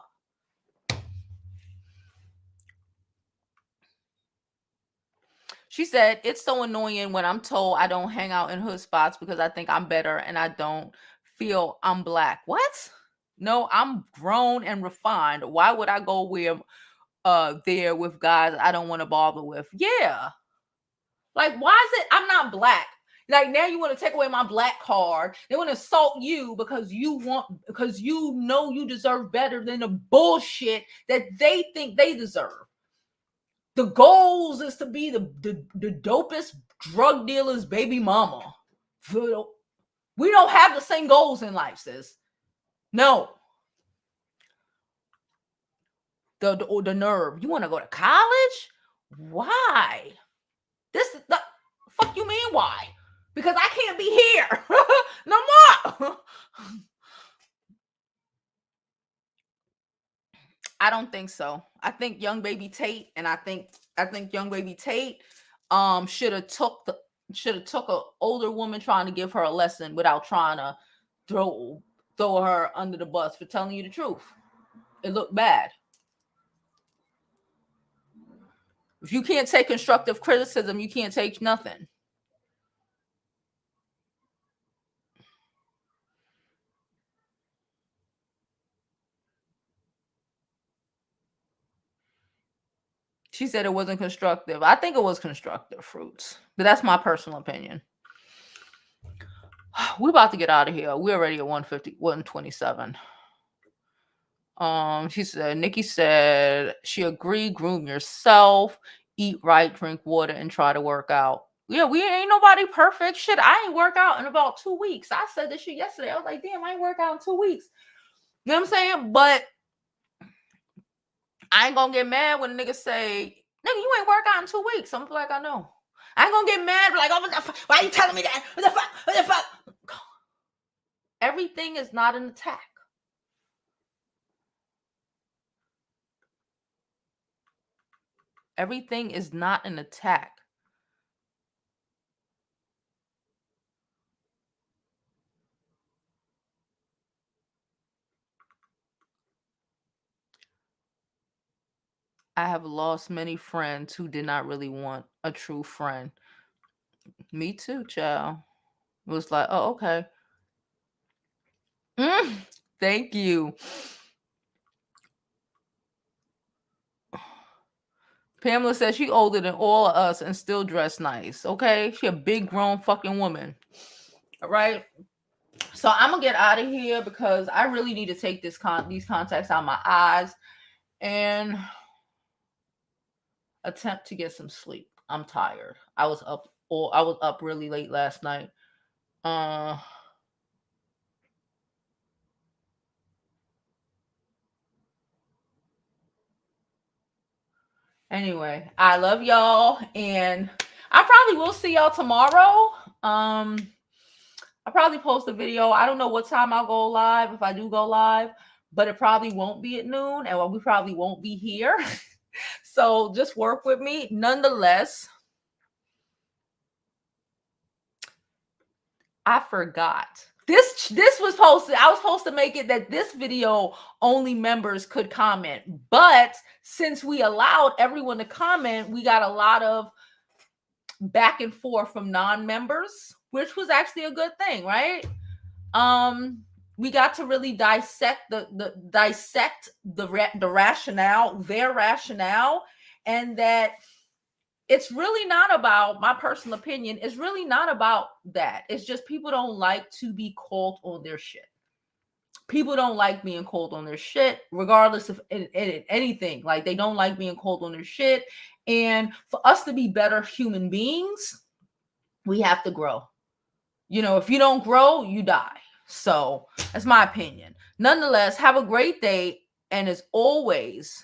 She said, it's so annoying when I'm told I don't hang out in hood spots because I think I'm better and I don't feel I'm black. What? No, I'm grown and refined. Why would I go there with guys I don't want to bother with? Yeah. Like, why is it I'm not black? Like, now you want to take away my black card. They want to insult you because you know you deserve better than the bullshit that they think they deserve. The goals is to be the dopest drug dealer's baby mama. We don't have the same goals in life, sis. No. The nerve. You want to go to college? Why? The fuck you mean why? Because I can't be here no more. I don't think so. I think young baby Tate, and I think young baby Tate should have took an older woman trying to give her a lesson without trying to throw her under the bus for telling you the truth. It looked bad. If you can't take constructive criticism, you can't take nothing. She said it wasn't constructive. I think it was constructive, Fruits. But that's my personal opinion. We're about to get out of here. We're already at 127. She said, Nikki said she agreed, groom yourself, eat right, drink water, and try to work out. Yeah, we ain't nobody perfect. Shit, I ain't work out in about 2 weeks. I said this shit yesterday. I was like, damn, I ain't work out in 2 weeks. You know what I'm saying? But I ain't gonna get mad when a nigga say, nigga, you ain't work out in 2 weeks. I'm like, I know. I ain't gonna get mad, like, oh, what the fuck? Why are you telling me that? What the fuck? What the fuck? Everything is not an attack. Everything is not an attack. I have lost many friends who did not really want a true friend. Me too, child. It was like, oh, okay. Thank you. Pamela says she older than all of us and still dressed nice. Okay, she a big grown fucking woman. All right. So I'm gonna get out of here because I really need to take these contacts out of my eyes and attempt to get some sleep. I'm tired. I was up really late last night. Anyway, I love y'all, and I probably will see y'all tomorrow. I'll probably post a video. I don't know what time I'll go live, if I do go live, but it probably won't be at noon, and we probably won't be here. So just work with me. Nonetheless, I forgot. This was posted. I was supposed to make it that this video only members could comment. But since we allowed everyone to comment, we got a lot of back and forth from non-members, which was actually a good thing, right? We got to really dissect the rationale, their rationale, and that it's really not about, my personal opinion, it's really not about that. It's just people don't like to be called on their shit. People don't like being called on their shit, regardless of anything. Like, they don't like being called on their shit. And for us to be better human beings, we have to grow. You know, if you don't grow, you die. So that's my opinion. Nonetheless, have a great day. And as always,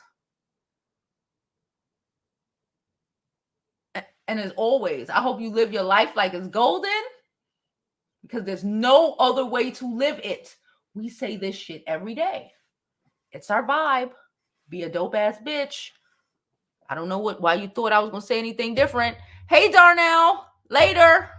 I hope you live your life like it's golden, because there's no other way to live it. We say this shit every day. It's our vibe. Be a dope ass bitch. I don't know why you thought I was going to say anything different. Hey, Darnell. Later.